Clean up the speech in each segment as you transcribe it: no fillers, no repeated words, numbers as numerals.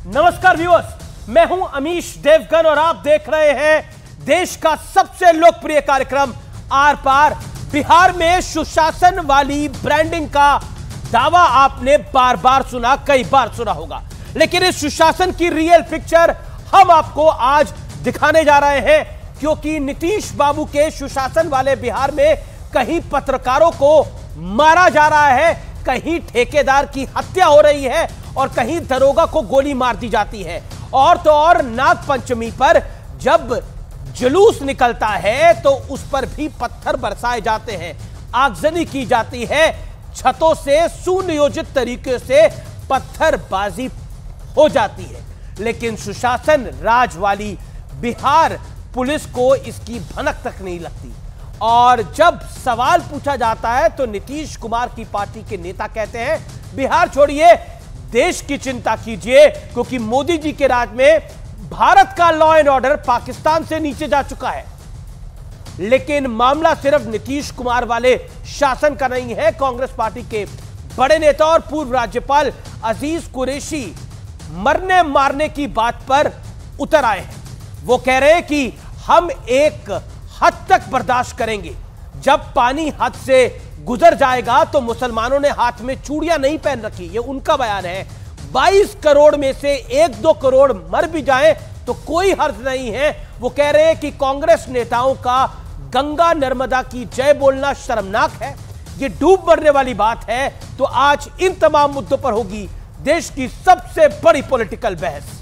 नमस्कार व्यूअर्स, मैं हूं अमीश देवगन और आप देख रहे हैं देश का सबसे लोकप्रिय कार्यक्रम आर पार। बिहार में सुशासन वाली ब्रांडिंग का दावा आपने बार बार सुना, कई बार सुना होगा, लेकिन इस सुशासन की रियल पिक्चर हम आपको आज दिखाने जा रहे हैं, क्योंकि नीतीश बाबू के सुशासन वाले बिहार में कहीं पत्रकारों को मारा जा रहा है, कहीं ठेकेदार की हत्या हो रही है और कहीं दरोगा को गोली मार दी जाती है। और तो और नाग पंचमी पर जब जुलूस निकलता है तो उस पर भी पत्थर बरसाए जाते हैं, आगजनी की जाती है, छतों से सुनियोजित तरीके से पत्थरबाजी हो जाती है। लेकिन सुशासन राज वाली बिहार पुलिस को इसकी भनक तक नहीं लगती। और जब सवाल पूछा जाता है तो नीतीश कुमार की पार्टी के नेता कहते हैं बिहार छोड़िए, देश की चिंता कीजिए, क्योंकि मोदी जी के राज में भारत का लॉ एंड ऑर्डर पाकिस्तान से नीचे जा चुका है। लेकिन मामला सिर्फ नीतीश कुमार वाले शासन का नहीं है। कांग्रेस पार्टी के बड़े नेता और पूर्व राज्यपाल अजीज कुरैशी मरने मारने की बात पर उतर आए हैं। वो कह रहे हैं कि हम एक हद तक बर्दाश्त करेंगे, जब पानी हद से गुजर जाएगा तो मुसलमानों ने हाथ में चूड़ियां नहीं पहन रखी, ये उनका बयान है। 22 करोड़ में से 1-2 करोड़ मर भी जाए तो कोई हर्ज नहीं है। वो कह रहे हैं कि कांग्रेस नेताओं का गंगा नर्मदा की जय बोलना शर्मनाक है, ये डूब मरने वाली बात है। तो आज इन तमाम मुद्दों पर होगी देश की सबसे बड़ी पॉलिटिकल बहस।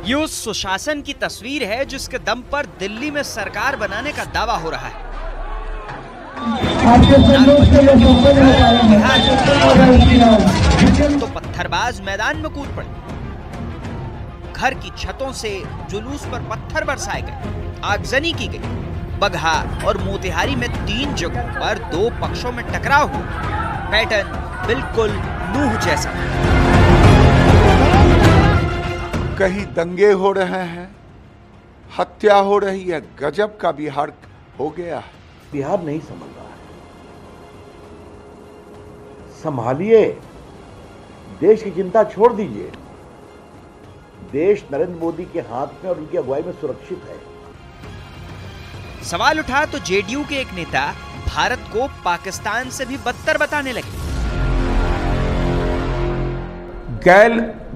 ये उस सुशासन की तस्वीर है जिसके दम पर दिल्ली में सरकार बनाने का दावा हो रहा है। तो पत्थरबाज मैदान में कूद पड़े, घर की छतों से जुलूस पर पत्थर बरसाए गए, आगजनी की गई। बगहा और मोतिहारी में 3 जगहों पर 2 पक्षों में टकराव हुआ। पैटर्न बिल्कुल नूह जैसा। कहीं दंगे हो रहे हैं, हत्या हो रही है, गजब का बिहार हो गया है। बिहार नहीं संभल रहा है, संभालिए, देश की चिंता छोड़ दीजिए। देश नरेंद्र मोदी के हाथ में और उनकी अगुवाई में सुरक्षित है। सवाल उठा तो जेडीयू के एक नेता भारत को पाकिस्तान से भी बदतर बताने लगे।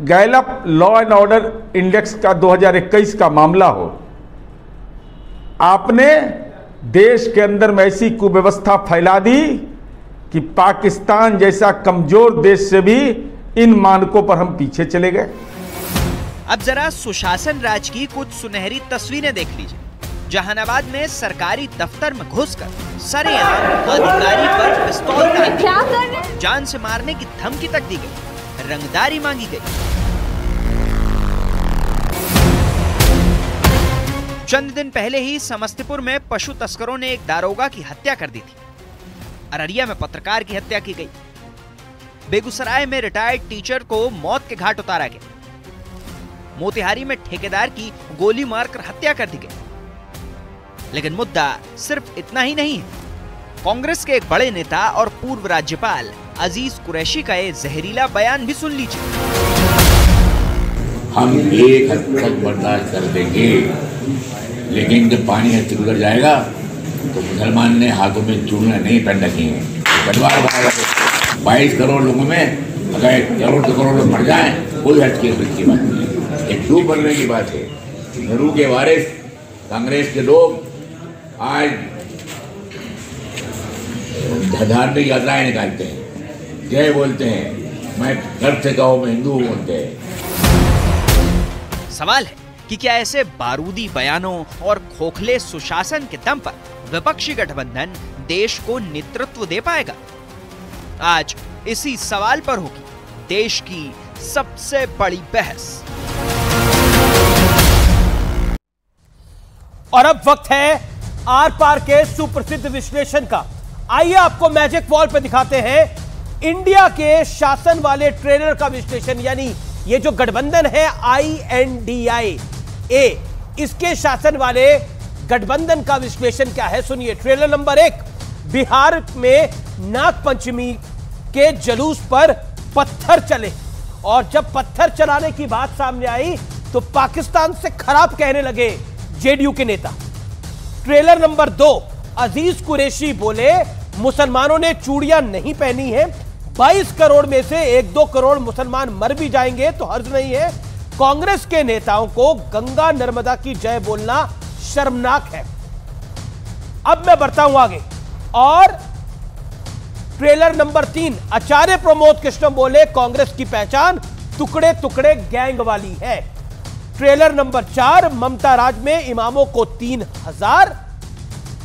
Gallup law and order index का 2021 का मामला हो, आपने देश के अंदर में ऐसी कुव्यवस्था फैला दी कि पाकिस्तान जैसा कमजोर देश से भी इन मानकों पर हम पीछे चले गए। अब जरा सुशासन राज की कुछ सुनहरी तस्वीरें देख लीजिए। जहानाबाद में सरकारी दफ्तर में घुसकर सरेआम अधिकारी पर पिस्तौल तान, जान से मारने की धमकी तक दी गई, रंगदारी मांगी गई। चंद दिन पहले ही समस्तीपुर में पशु तस्करों ने एक दारोगा की हत्या कर दी थी। अररिया में पत्रकार की हत्या की गई। बेगूसराय में रिटायर्ड टीचर को मौत के घाट उतारा गया। मोतिहारी में ठेकेदार की गोली मारकर हत्या कर दी गई। लेकिन मुद्दा सिर्फ इतना ही नहीं है। कांग्रेस के एक बड़े नेता और पूर्व राज्यपाल अजीज कुरैशी का ये जहरीला बयान भी सुन लीजिए। हम एक हद तक बर्दाश्त कर देंगे, लेकिन जब पानी हद से गुजर जाएगा तो मुसलमान ने हाथों में चूड़ियां नहीं पहन रखी हैं, बंटवारा बनाएगा। 22 करोड़ लोगों में अगर करोड़ तो करोड़ लोग मर जाएं, कोई हद की बात नहीं है। एक डूब बनने की बात है। नेहरू के वारिस कांग्रेस के लोग आज धार्मिक यात्राएं निकालते हैं, जय बोलते हैं, मैं गर्व से कहूं मैं हिंदू बोलते हैं। सवाल है कि क्या ऐसे बारूदी बयानों और खोखले सुशासन के दम पर विपक्षी गठबंधन देश को नेतृत्व दे पाएगा? आज इसी सवाल पर होगी देश की सबसे बड़ी बहस। और अब वक्त है आर पार के सुप्रसिद्ध विश्लेषण का। आइए आपको मैजिक वॉल पे दिखाते हैं इंडिया के शासन वाले ट्रेलर का विश्लेषण, यानी ये जो गठबंधन है INDIA, इसके शासन वाले गठबंधन का विश्लेषण क्या है, सुनिए। ट्रेलर नंबर 1, बिहार में नागपंचमी के जुलूस पर पत्थर चले और जब पत्थर चलाने की बात सामने आई तो पाकिस्तान से खराब कहने लगे जेडीयू के नेता। ट्रेलर नंबर 2, अजीज कुरैशी बोले मुसलमानों ने चूड़ियां नहीं पहनी है, 22 करोड़ में से 1-2 करोड़ मुसलमान मर भी जाएंगे तो हर्ज नहीं है। कांग्रेस के नेताओं को गंगा नर्मदा की जय बोलना शर्मनाक है। अब मैं बढ़ता हूं आगे। और ट्रेलर नंबर 3, आचार्य प्रमोद कृष्ण बोले कांग्रेस की पहचान टुकड़े टुकड़े गैंग वाली है। ट्रेलर नंबर 4, ममता राज में इमामों को 3000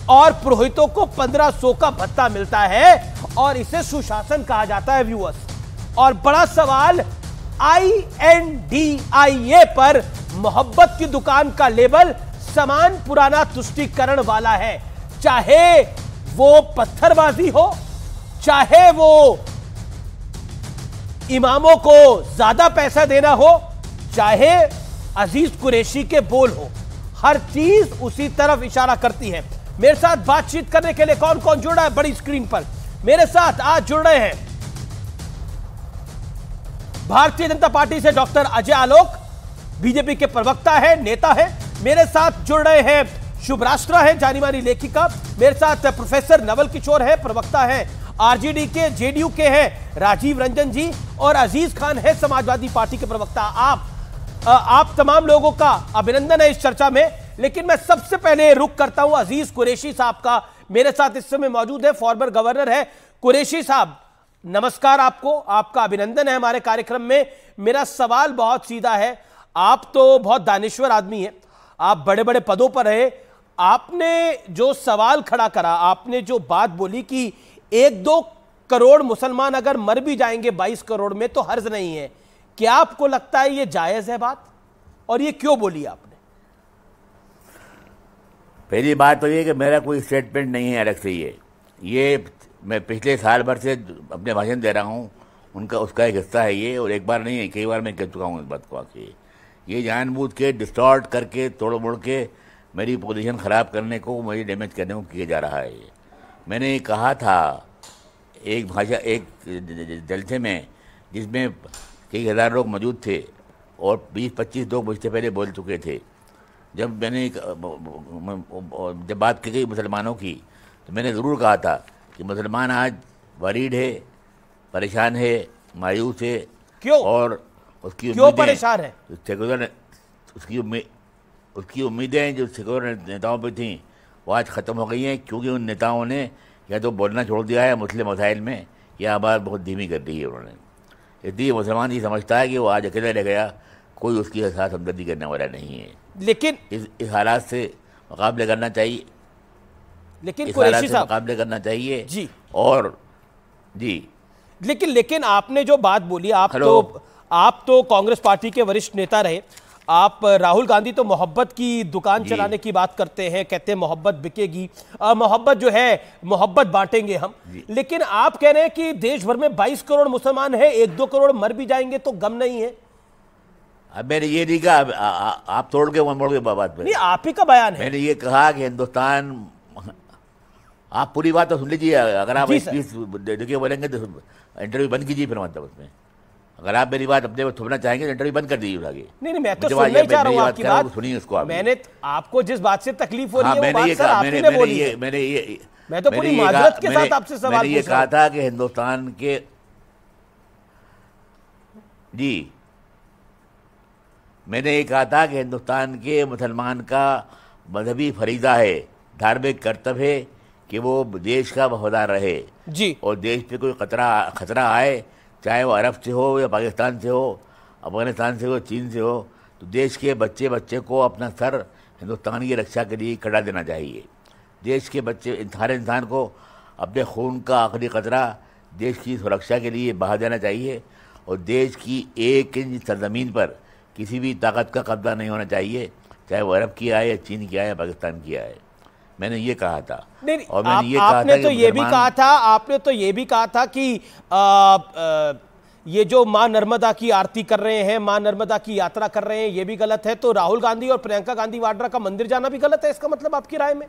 और पुरोहितों को 1500 का भत्ता मिलता है और इसे सुशासन कहा जाता है व्यूअर्स। और बड़ा सवाल, INDIA पर मोहब्बत की दुकान का लेबल समान पुराना तुष्टीकरण वाला है। चाहे वो पत्थरबाजी हो, चाहे वो इमामों को ज्यादा पैसा देना हो, चाहे अजीज कुरैशी के बोल हो, हर चीज उसी तरफ इशारा करती है। मेरे साथ बातचीत करने के लिए कौन कौन जुड़ रहा है बड़ी स्क्रीन पर? मेरे साथ आज जुड़ रहे हैं भारतीय जनता पार्टी से डॉक्टर अजय आलोक, बीजेपी के प्रवक्ता है, नेता है। मेरे साथ जुड़ रहे हैं शुभराष्ट्रा है, जानी मानी लेखिका। मेरे साथ प्रोफेसर नवल किशोर है, प्रवक्ता है आरजेडी के, जेडीयू के हैं राजीव रंजन जी, और अजीज खान है समाजवादी पार्टी के प्रवक्ता। आप तमाम लोगों का अभिनंदन है इस चर्चा में। लेकिन मैं सबसे पहले रुक करता हूं अजीज कुरैशी साहब का। मेरे साथ इस समय मौजूद है, फॉर्मर गवर्नर है। कुरैशी साहब, नमस्कार आपको, आपका अभिनंदन है हमारे कार्यक्रम में। मेरा सवाल बहुत सीधा है, आप तो बहुत दानिश्वर आदमी हैं, आप बड़े बड़े पदों पर रहे, आपने जो सवाल खड़ा करा, आपने जो बात बोली कि 1-2 करोड़ मुसलमान अगर मर भी जाएंगे 22 करोड़ में तो हर्ज नहीं है, क्या आपको लगता है ये जायज है बात, और ये क्यों बोली आपने? पहली बात तो ये कि मेरा कोई स्टेटमेंट नहीं है अलग से। ये मैं पिछले साल भर से अपने भाषण दे रहा हूँ, उसका एक हिस्सा है ये, और एक बार नहीं है, कई बार मैं कह चुका हूँ इस बात को आके। ये जानबूझ के डिस्टॉर्ट करके तोड़ मोड़ के मेरी पोजीशन ख़राब करने को, मुझे डैमेज करने को किया जा रहा है। मैंने कहा था एक जलसे में जिसमें कई हज़ार लोग मौजूद थे और 20-25 लोग मुझसे पहले बोल चुके थे। जब बात की गई मुसलमानों की तो मैंने ज़रूर कहा था कि मुसलमान आज वरीड है, परेशान है, मायूस है। क्यों? और उसकी क्यों परेशान है? उसकी उम्मीदें जो सेक्युलर नेताओं पे थीं वो आज ख़त्म हो गई हैं, क्योंकि उन नेताओं ने या तो बोलना छोड़ दिया है मुस्लिम मसाइल में, या आवाज़ बहुत धीमी कर दी है उन्होंने। इसलिए मुसलमान ये समझता है कि वो आज अकेला रह गया, कोई उसकी साथ हमदर्दी करने वाला नहीं है। लेकिन इस हालात से मुकाबले करना चाहिए, लेकिन इस हालात कुरैशी से साहब मुकाबले करना चाहिए जी। और जी, लेकिन आपने जो बात बोली, आप तो कांग्रेस पार्टी के वरिष्ठ नेता रहे। आप राहुल गांधी तो मोहब्बत की दुकान चलाने की बात करते हैं, कहते हैं मोहब्बत बिकेगी, मोहब्बत जो है मोहब्बत बांटेंगे हम। लेकिन आप कह रहे हैं कि देश भर में 22 करोड़ मुसलमान है, 1-2 करोड़ मर भी जाएंगे तो गम नहीं है। अब मैंने ये नहीं कहा, आप तोड़ के मोड़ के बात नहीं, आप ही का बयान है। मैंने ये कहा कि हिंदुस्तान, आप पूरी बात तो सुन लीजिए, अगर आप देखिए बोलेंगे तो इंटरव्यू बंद कीजिए फिर, मतलब उसमें अगर आप मेरी बात अपने थोपना चाहेंगे तो इंटरव्यू बंद कर दीजिए आगे। नहीं, मैं तो सुनना ही चाह रहा हूं आपकी बात, सुनिए उसको आप। मैंने आपको जिस बात से तकलीफ हो रही है, मैंने मैं तो पूरी माजरत के साथ आपसे सवाल पूछ रहा हूं। ये कहा था कि हिंदुस्तान के, जी, मैंने ये कहा था कि हिंदुस्तान के मुसलमान का मजहबी फरीज़ा है, धार्मिक कर्तव्य है कि वो देश का वफादार रहे जी, और देश पे कोई खतरा आए, चाहे वो अरब से हो या पाकिस्तान से हो, अफगानिस्तान से हो, चीन से हो, तो देश के बच्चे को अपना सर हिंदुस्तान की रक्षा के लिए कटा देना चाहिए। देश के बच्चे, हर इंसान को अपने खून का आखिरी कतरा देश की सुरक्षा के लिए बहा देना चाहिए, और देश की 1 इंच सरजमीन पर किसी भी ताकत का कब्जा नहीं होना चाहिए, चाहे वो अरब की आए या चीन की आए या पाकिस्तान की आए। मैंने ये कहा था। नहीं, और मैंने ये आपने तो ये भी कहा था, आपने तो ये भी कहा था कि ये जो मां नर्मदा की आरती कर रहे हैं, मां नर्मदा की यात्रा कर रहे हैं, ये भी गलत है, तो राहुल गांधी और प्रियंका गांधी वाड्रा का मंदिर जाना भी गलत है, इसका मतलब आपकी राय में?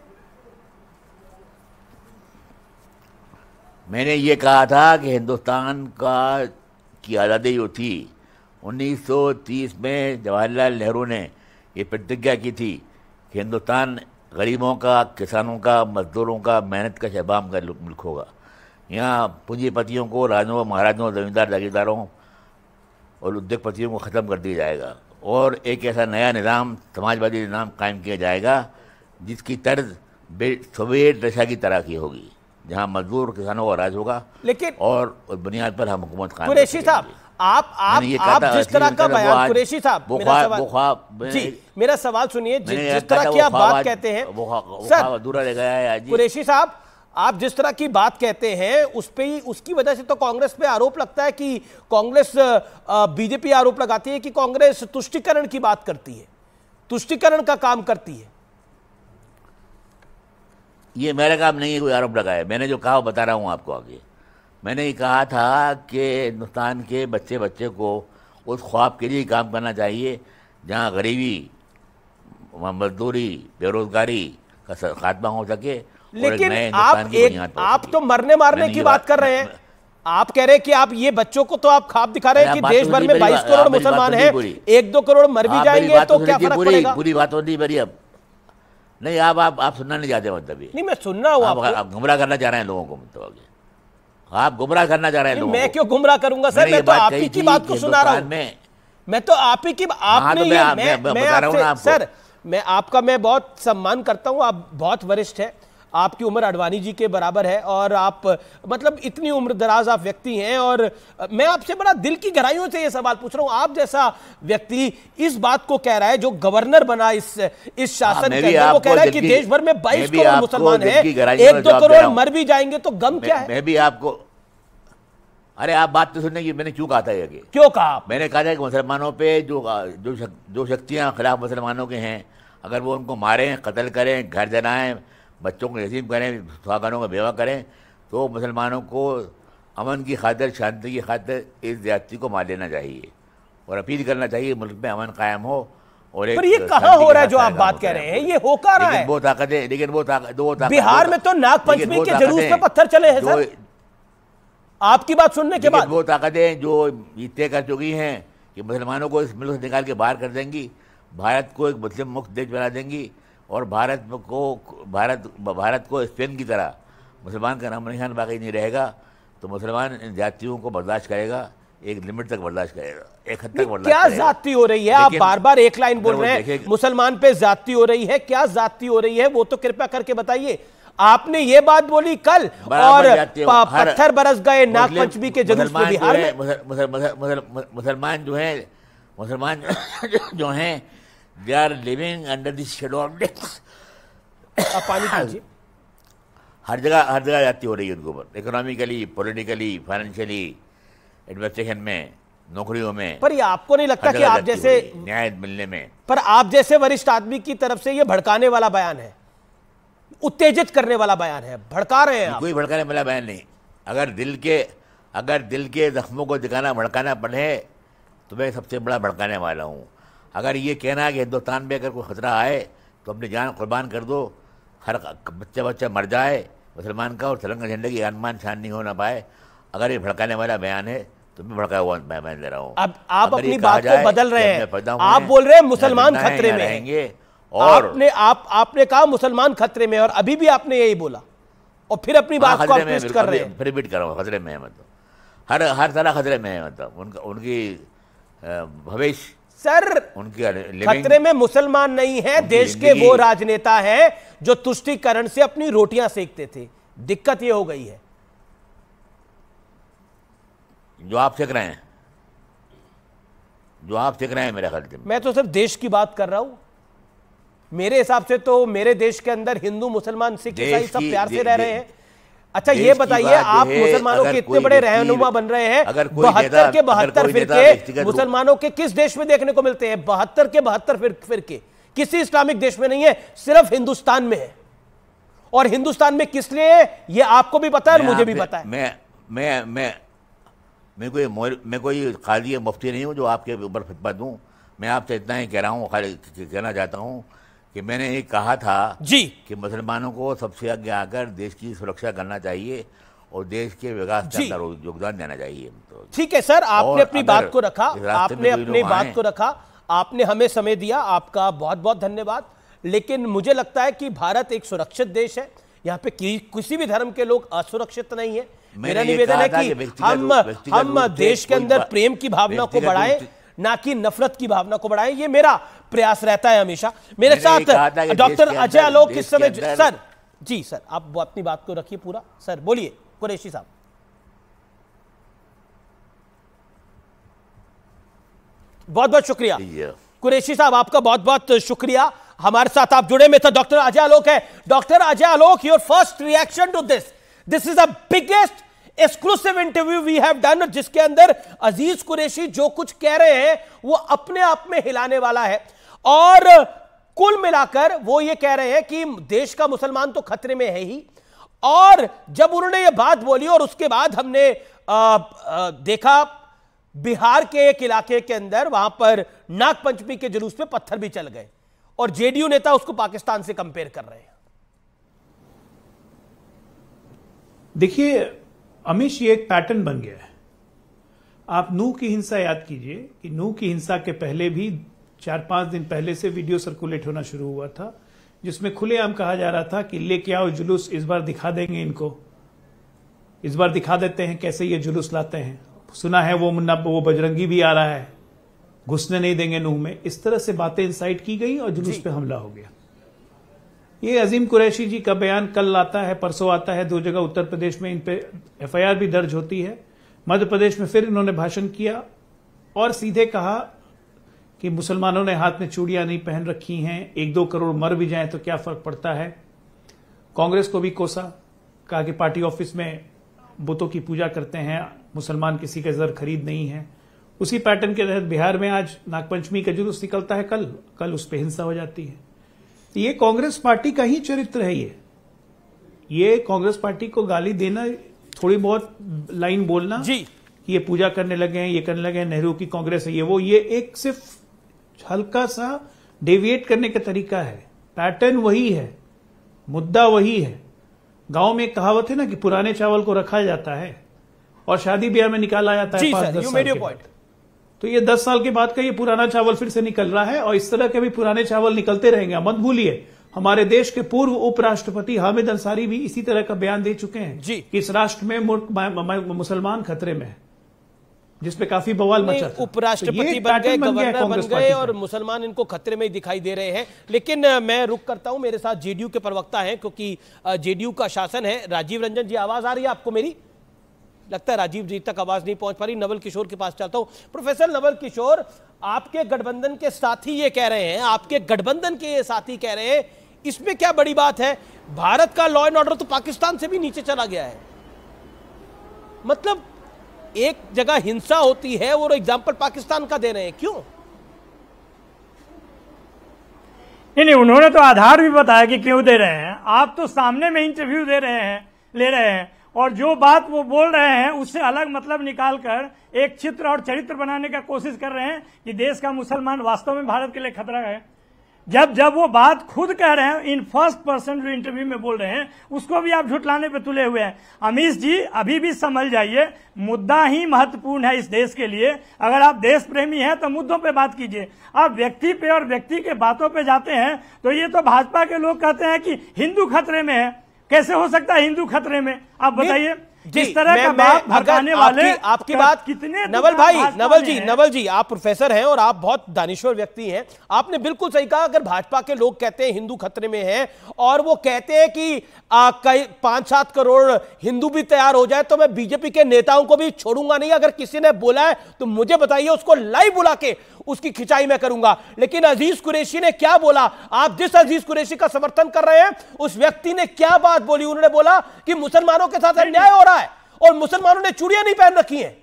मैंने ये कहा था कि हिंदुस्तान की आज़ादी जो थी 1930 में जवाहरलाल नेहरू ने ये प्रतिज्ञा की थी कि हिंदुस्तान गरीबों का, किसानों का, मजदूरों का, मेहनत का शहबाम का मुल्क होगा। यहाँ पूंजीपतियों को, राजाओं, महाराजों, जमींदार, जागीरदारों और उद्योगपतियों को ख़त्म कर दिया जाएगा और एक ऐसा नया निज़ाम, समाजवादी निज़ाम कायम किया जाएगा जिसकी तर्ज सोवियत रशिया की तरह की होगी, जहाँ मजदूर किसानों का राज होगा। लेकिन और उस बुनियाद पर हम हुकूमत कायम कुरैशी साहब, आप जिस तरह का बयान, कुरैशी साहब मेरा सवाल सुनिए, जिस तरह की आप बात कहते हैं सर, कुरैशी साहब आप जिस तरह की बात कहते हैं उस पे ही, उसकी वजह से तो कांग्रेस पे आरोप लगता है कि कांग्रेस, बीजेपी आरोप लगाती है कि कांग्रेस तुष्टीकरण की बात करती है, तुष्टीकरण का काम करती है। ये मेरा काम नहीं है कोई आरोप लगाए, मैंने जो कहा बता रहा हूँ आपको आगे। मैंने ये कहा था कि हिंदुस्तान के बच्चे को उस ख्वाब के लिए काम करना चाहिए जहाँ गरीबी, मजदूरी, बेरोजगारी का खात्मा हो सके। लेकिन आप तो मरने मारने की बात कर रहे हैं, आप कह रहे हैं कि आप ये बच्चों को तो आप ख्वाब दिखा रहे हैं कि देश भर में 22 करोड़ मुसलमान हैं, 1-2 करोड़ मर भी जाएंगे तो क्या फर्क पड़ेगा? पूरी बात होती मेरी अब नहीं, आप सुनना नहीं चाहते, मतलब नहीं मैं सुन रहा हूँ, आप गुमराह करना चाह रहे हैं लोगों को, मतलब आप गुमराह करना चाह रहे हैं लोगों को। मैं क्यों गुमराह करूंगा सर, मैं तो आप ही की बात को सुना रहा हूँ, मैं तो आप ही की, आपने ये, सर मैं आपका, मैं बहुत सम्मान करता हूँ, आप बहुत वरिष्ठ है, आपकी उम्र अडवाणी जी के बराबर है और आप मतलब इतनी उम्र दराज आप व्यक्ति हैं, और मैं आपसे बड़ा दिल की गहराइयों से ये सवाल पूछ रहा हूं, आप जैसा व्यक्ति इस बात को कह रहा है, जो गवर्नर बना इस शासन के अंदर, वो कह रहा है कि देश भर में 22 करोड़ मुसलमान हैं, 1-2 करोड़ मर भी जाएंगे तो गम क्या है? मैं भी आपको, अरे आप बात तो सुनने की, मैंने क्यों कहा था ये, क्यों कहा? मैंने कहा था कि मुसलमानों पे जो शक्तियां खिलाफ मुसलमानों के हैं, अगर वो उनको मारें, कत्ल करें, घर जलाएं, बच्चों को यतीम करें, सुहागनों का बेवा करें, तो मुसलमानों को अमन की खातिर, शांति की खातिर इस ज्यादती को मार लेना चाहिए और अपील करना चाहिए मुल्क में अमन कायम हो। और पर ये कहाँ हो रहा है जो आप बात कह रहे हैं, ये हो कहाँ रहा है? वो ताकतें, लेकिन वो ताकत बिहार में तो नागपंचमी के जुलूस पे पत्थर चले हैं सर, आपकी बात सुनने के बाद। वो ताकतें जो तय कर चुकी हैं कि मुसलमानों को इस मुल्क से निकाल के बाहर कर देंगी, भारत को एक मुस्लिम मुक्त देश बना देंगी और भारत को स्पेन की तरह मुसलमान का नाम निशान बाकी नहीं रहेगा, तो मुसलमान इन जातियों को बर्दाश्त करेगा, एक लिमिट तक बर्दाश्त करेगा, एक हद तक बर्दाश्त क्या जाती हो रही है? आप बार बार एक लाइन बोल रहे हैं, मुसलमान पे जाती हो रही है, क्या जाती हो रही है वो तो कृपया करके बताइए। आपने ये बात बोली कल और पत्थर बरस गए नागपंचमी के जुलूस में बिहार में। मुसलमान जो हैं they are living under the shadow of death। पानी पीजिए। हर जगह जाती हो रही है उनके ऊपर, इकोनॉमिकली, पॉलिटिकली, फाइनेंशियली, एडमिनिस्ट्रेशन में, नौकरियों में। पर ये आपको नहीं लगता कि आप जैसे न्याय मिलने में, पर आप जैसे वरिष्ठ आदमी की तरफ से ये भड़काने वाला बयान है, उत्तेजित करने वाला बयान है, भड़का रहे हैं आप? कोई भड़काने वाला बयान नहीं। अगर दिल के जख्मों को दिखाना, भड़काना पड़े तो मैं सबसे बड़ा भड़काने वाला हूँ। अगर ये कहना है कि हिंदुस्तान में अगर कोई खतरा आए तो अपनी जान कुर्बान कर दो, हर बच्चा मर जाए मुसलमान का और तिरंगा झंडे की आसमान शान नहीं हो ना पाए, अगर ये भड़काने वाला बयान है तो मैं भड़काया हुआ बयान दे रहा हूँ। अब आप अपनी बात को बदल रहे हैं, आप बोल रहे हैं मुसलमान खतरे में रहेंगे, और आपने कहा मुसलमान खतरे में, और अभी भी आपने यही बोला और फिर अपनी बात को ट्विस्ट कर रहे हैं। फिर रिपीट कर रहा हूँ, खतरे में है, मतलब हर तरह खतरे में है, मतलब उनकी भविष्य सर, खतरे में मुसलमान नहीं है, देश के वो राजनेता हैं जो तुष्टीकरण से अपनी रोटियां सेकते थे। दिक्कत ये हो गई है जो आप सेक रहे हैं, मेरे ख्याल से। मैं तो सिर्फ देश की बात कर रहा हूं। मेरे हिसाब से तो मेरे देश के अंदर हिंदू, मुसलमान, सिख, ईसाई सब प्यार से रह रहे हैं। अच्छा ये बताइए, आप मुसलमानों के इतने बड़े रहनुमा बन रहे हैं, 72 के 72 फिरके मुसलमानों के किस देश में देखने को मिलते हैं? 72 के 72 फिरके किसी इस्लामिक देश में नहीं है, सिर्फ हिंदुस्तान में है। और हिंदुस्तान में किस लिए है ये आपको भी पता है और मुझे भी पता है। मैं कोई खाली मुफ्ती नहीं हूँ जो आपके ऊपर फतवा दूँ। मैं आपसे इतना ही कह रहा हूँ, खाली कहना चाहता हूँ कि मैंने ये कहा था जी कि मुसलमानों को सबसे आगे आकर देश की सुरक्षा करना चाहिए और देश के विकास के अंदर योगदान देना चाहिए। तो ठीक है सर, आपने अपनी बात को रखा, आपने अपनी बात को रखा, आपने हमें समय दिया, आपका बहुत बहुत धन्यवाद। लेकिन मुझे लगता है कि भारत एक सुरक्षित देश है, यहाँ पे किसी भी धर्म के लोग असुरक्षित नहीं है। मेरा निवेदन है कि हम देश के अंदर प्रेम की भावना को बढ़ाएं, ना कि नफरत की भावना को बढ़ाएं। ये मेरा प्रयास रहता है हमेशा। मेरे साथ डॉक्टर अजय आलोक इस समय। सर जी, सर आप अपनी बात को रखिए पूरा। सर बोलिए कुरैशी साहब। बहुत बहुत शुक्रिया कुरैशी साहब, आपका बहुत बहुत शुक्रिया, हमारे साथ आप जुड़े में। तो डॉक्टर अजय आलोक है। Doctor Ajay Alok, your first reaction to this is the biggest exclusive interview we have done, जिसके अंदर अजीज कुरैशी जो कुछ कह रहे हैं वो अपने आप में हिलाने वाला है। और कुल मिलाकर वो ये कह रहे हैं कि देश का मुसलमान तो खतरे में है ही। और जब उन्होंने ये बात बोली और उसके बाद हमने देखा बिहार के एक इलाके के अंदर, वहां पर नागपंचमी के जुलूस पे पत्थर भी चल गए और जेडीयू नेता उसको पाकिस्तान से कंपेयर कर रहे हैं। देखिए अमीश, ये एक पैटर्न बन गया है। आप नूह की हिंसा याद कीजिए कि नूह की हिंसा के पहले भी 4-5 दिन पहले से वीडियो सर्कुलेट होना शुरू हुआ था, जिसमें खुलेआम कहा जा रहा था कि लेके आओ जुलूस, इस बार दिखा देंगे इनको, इस बार दिखा देते हैं कैसे ये जुलूस लाते हैं। सुना है वो बजरंगी भी आ रहा है, घुसने नहीं देंगे नूह में। इस तरह से बातें इंसाइट की गई और जुलूस पे हमला हो गया। ये अजीम कुरैशी जी का बयान कल आता है, परसों आता है, 2 जगह उत्तर प्रदेश में इन पे एफआईआर भी दर्ज होती है। मध्य प्रदेश में फिर इन्होंने भाषण किया और सीधे कहा कि मुसलमानों ने हाथ में चूड़ियां नहीं पहन रखी हैं, 1-2 करोड़ मर भी जाएं तो क्या फर्क पड़ता है। कांग्रेस को भी कोसा, कहा कि पार्टी ऑफिस में बुतों की पूजा करते हैं, मुसलमान किसी का जर खरीद नहीं है। उसी पैटर्न के तहत बिहार में आज नागपंचमी का जुलूस निकलता है, कल उस पर हिंसा हो जाती है। ये कांग्रेस पार्टी का ही चरित्र है। ये कांग्रेस पार्टी को गाली देना, थोड़ी बहुत लाइन बोलना जी कि ये पूजा करने लगे हैं, ये करने लगे हैं, नेहरू की कांग्रेस है ये एक सिर्फ हल्का सा डेविएट करने का तरीका है। पैटर्न वही है, मुद्दा वही है। गांव में एक कहावत है ना कि पुराने चावल को रखा जाता है और शादी ब्याह में निकाला जाता है 5-10 साल के बाद। तो ये 10 साल के बाद का ये पुराना चावल फिर से निकल रहा है और इस तरह के भी पुराने चावल निकलते रहेंगे। मत भूलिए, हमारे देश के पूर्व उपराष्ट्रपति हामिद अंसारी भी इसी तरह का बयान दे चुके हैं जी कि इस राष्ट्र में मुसलमान खतरे में है, जिसपे काफी बवाल मचा था। उपराष्ट्रपति बन गए, गवर्नर बन गए और मुसलमान इनको खतरे में दिखाई दे रहे हैं। लेकिन मैं रुक करता हूं, मेरे साथ जेडीयू के प्रवक्ता हैं, क्योंकि जेडीयू का शासन है। राजीव रंजन जी, आवाज आ रही है आपको मेरी? लगता है राजीव जी तक आवाज नहीं पहुंच पा रही। नवल किशोर के पास चलता हूं। प्रोफेसर नवल किशोर, आपके गठबंधन के साथी ये कह रहे हैं, आपके गठबंधन के ये साथी कह रहे हैं, इसमें क्या बड़ी बात है? भारत का लॉ एंड ऑर्डर तो पाकिस्तान से भी नीचे चला गया है। मतलब एक जगह हिंसा होती है और एग्जाम्पल पाकिस्तान का दे रहे हैं, क्यों? नहीं, उन्होंने तो आधार भी बताया कि क्यों दे रहे हैं। आप तो सामने में इंटरव्यू ले रहे हैं और जो बात वो बोल रहे हैं उससे अलग मतलब निकालकर एक चित्र और चरित्र बनाने का कोशिश कर रहे हैं कि देश का मुसलमान वास्तव में भारत के लिए खतरा है। जब वो बात खुद कह रहे हैं, इन फर्स्ट पर्सन जो इंटरव्यू में बोल रहे हैं, उसको भी आप झुटलाने पे तुले हुए हैं। अमीश जी, अभी भी समझ जाइए, मुद्दा ही महत्वपूर्ण है इस देश के लिए। अगर आप देश प्रेमी हैं तो मुद्दों पे बात कीजिए। आप व्यक्ति पे और व्यक्ति के बातों पे जाते हैं तो ये तो भाजपा के लोग कहते हैं कि हिंदू खतरे में है। कैसे हो सकता है हिंदू खतरे में? आप बताइए। जिस तरह का बात भड़काने वाले आपकी बात कितने नवल जी, आप प्रोफेसर हैं और आप बहुत दानिश्वर व्यक्ति हैं। आपने बिल्कुल सही कहा। अगर भाजपा के लोग कहते हैं हिंदू खतरे में है और वो कहते हैं कि 5-7 करोड़ हिंदू भी तैयार हो जाए तो मैं बीजेपी के नेताओं को भी छोड़ूंगा नहीं। अगर किसी ने बोला है तो मुझे बताइए, उसको लाइव बुला के उसकी खिंचाई मैं करूंगा। लेकिन अजीज कुरैशी ने क्या बोला? आप जिस अजीज कुरैशी का समर्थन कर रहे हैं उस व्यक्ति ने क्या बात बोली? उन्होंने बोला कि मुसलमानों के साथ अन्याय हो रहा है और मुसलमानों ने चूड़ियां नहीं पहन रखी हैं।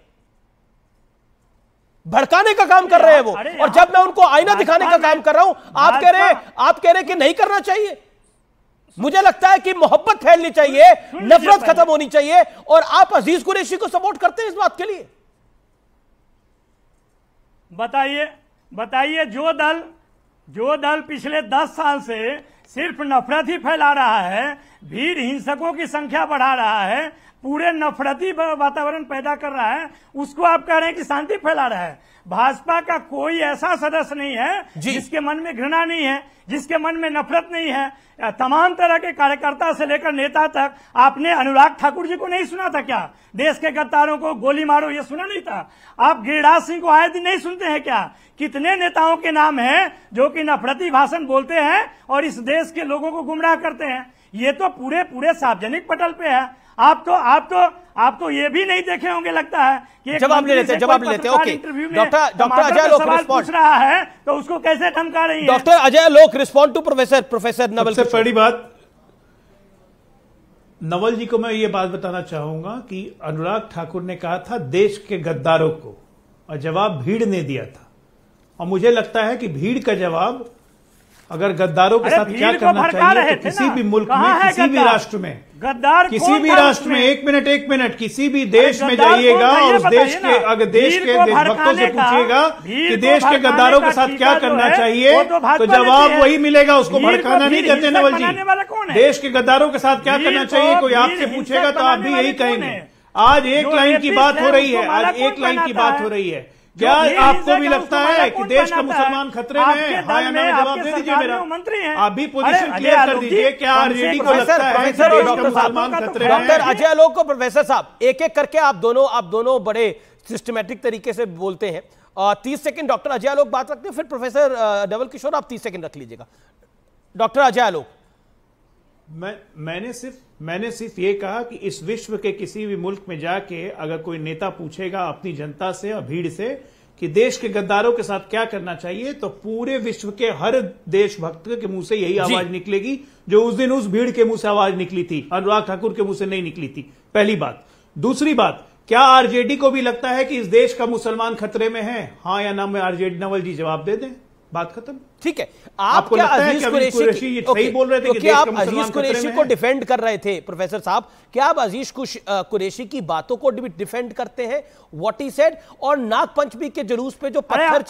भड़काने का काम कर रहे हैं वो। और जब मैं उनको आईना दिखाने का काम कर रहा हूं, आप कह रहे हैं कि नहीं करना चाहिए। मुझे लगता है कि मोहब्बत फैलनी चाहिए, नफरत खत्म होनी चाहिए, और आप अजीज कुरैशी को सपोर्ट करते हैं इस बात के लिए। बताइए जो दल पिछले 10 साल से सिर्फ नफरत ही फैला रहा है, भीड़ हिंसकों की संख्या बढ़ा रहा है, पूरे नफरती वातावरण पैदा कर रहा है, उसको आप कह रहे हैं कि शांति फैला रहा है। भाजपा का कोई ऐसा सदस्य नहीं है जिसके मन में घृणा नहीं है, जिसके मन में नफरत नहीं है। तमाम तरह के कार्यकर्ता से लेकर नेता तक। आपने अनुराग ठाकुर जी को नहीं सुना था क्या? देश के गद्दारों को गोली मारो, ये सुना नहीं था? आप गिरिराज सिंह को आए दिन नहीं सुनते हैं क्या? कितने नेताओं के नाम हैं जो कि नफरती भाषण बोलते हैं और इस देश के लोगों को गुमराह करते हैं। ये तो पूरे सार्वजनिक पटल पे है। आप तो ये भी नहीं देखे होंगे लगता है कि जवाब ले लेते ओके। डॉक्टर अजय लोक पूछ रहा है तो उसको कैसे धमका रही है? डॉक्टर अजय लोक रिस्पॉन्ड टू प्रोफेसर नवल। सबसे बड़ी बात नवल जी को मैं ये बात बताना चाहूंगा कि अनुराग ठाकुर ने कहा था देश के गद्दारों को, और जवाब भीड़ ने दिया था। और मुझे लगता है कि भीड़ का जवाब अगर गद्दारों के साथ क्या करना चाहिए तो किसी भी मुल्क में, किसी भी राष्ट्र में, गद्दार किसी भी राष्ट्र में, एक मिनट किसी भी देश में जाइएगा और उस देश के अगर देश के देशभक्तों से पूछिएगा कि देश के गद्दारों के साथ क्या करना चाहिए तो जवाब वही मिलेगा। उसको भड़काना नहीं कहते नवल जी। देश के गद्दारों के साथ क्या करना चाहिए कोई आपसे पूछेगा तो आप भी यही कहेंगे। आज एक लाइन की बात हो रही है, आज एक लाइन की बात हो रही है। क्या आपको भी लगता है कि देश का मुसलमान खतरे में है? हाँ या ना जवाब दे दीजिए मेरा। आप भी पोजीशन क्लियर कर दीजिए। क्या आरजेडी को लगता है कि देश का मुसलमान खतरे में है? डॉक्टर अजय लोक को प्रोफेसर साहब एक एक करके आप दोनों बड़े सिस्टमैटिक तरीके से बोलते हैं। 30 सेकंड डॉक्टर अजय लोक बात रखते हैं, फिर प्रोफेसर नवल किशोर आप 30 सेकंड रख लीजिएगा। डॉक्टर अजय लोक। मैंने सिर्फ ये कहा कि इस विश्व के किसी भी मुल्क में जाके अगर कोई नेता पूछेगा अपनी जनता से और भीड़ से कि देश के गद्दारों के साथ क्या करना चाहिए तो पूरे विश्व के हर देशभक्त के मुंह से यही आवाज निकलेगी जो उस दिन उस भीड़ के मुंह से आवाज निकली थी, अनुराग ठाकुर के मुंह से नहीं निकली थी। पहली बात। दूसरी बात, क्या आरजेडी को भी लगता है कि इस देश का मुसलमान खतरे में है? हाँ या ना में आरजेडी नवल जी जवाब दे दें, बात खत्म। ठीक है। आपको लगता है कि अजीज कुरैशी सही बोल रहे थे कि आप अजीज कुरैशी को डिफेंड कर रहे थे प्रोफेसर साहब, क्या आप अजीज कुरैशी की बातों को डिफेंड करते हैं व्हाट ही सेड? और नागपंचमी के जुलूस पे जो पत्थर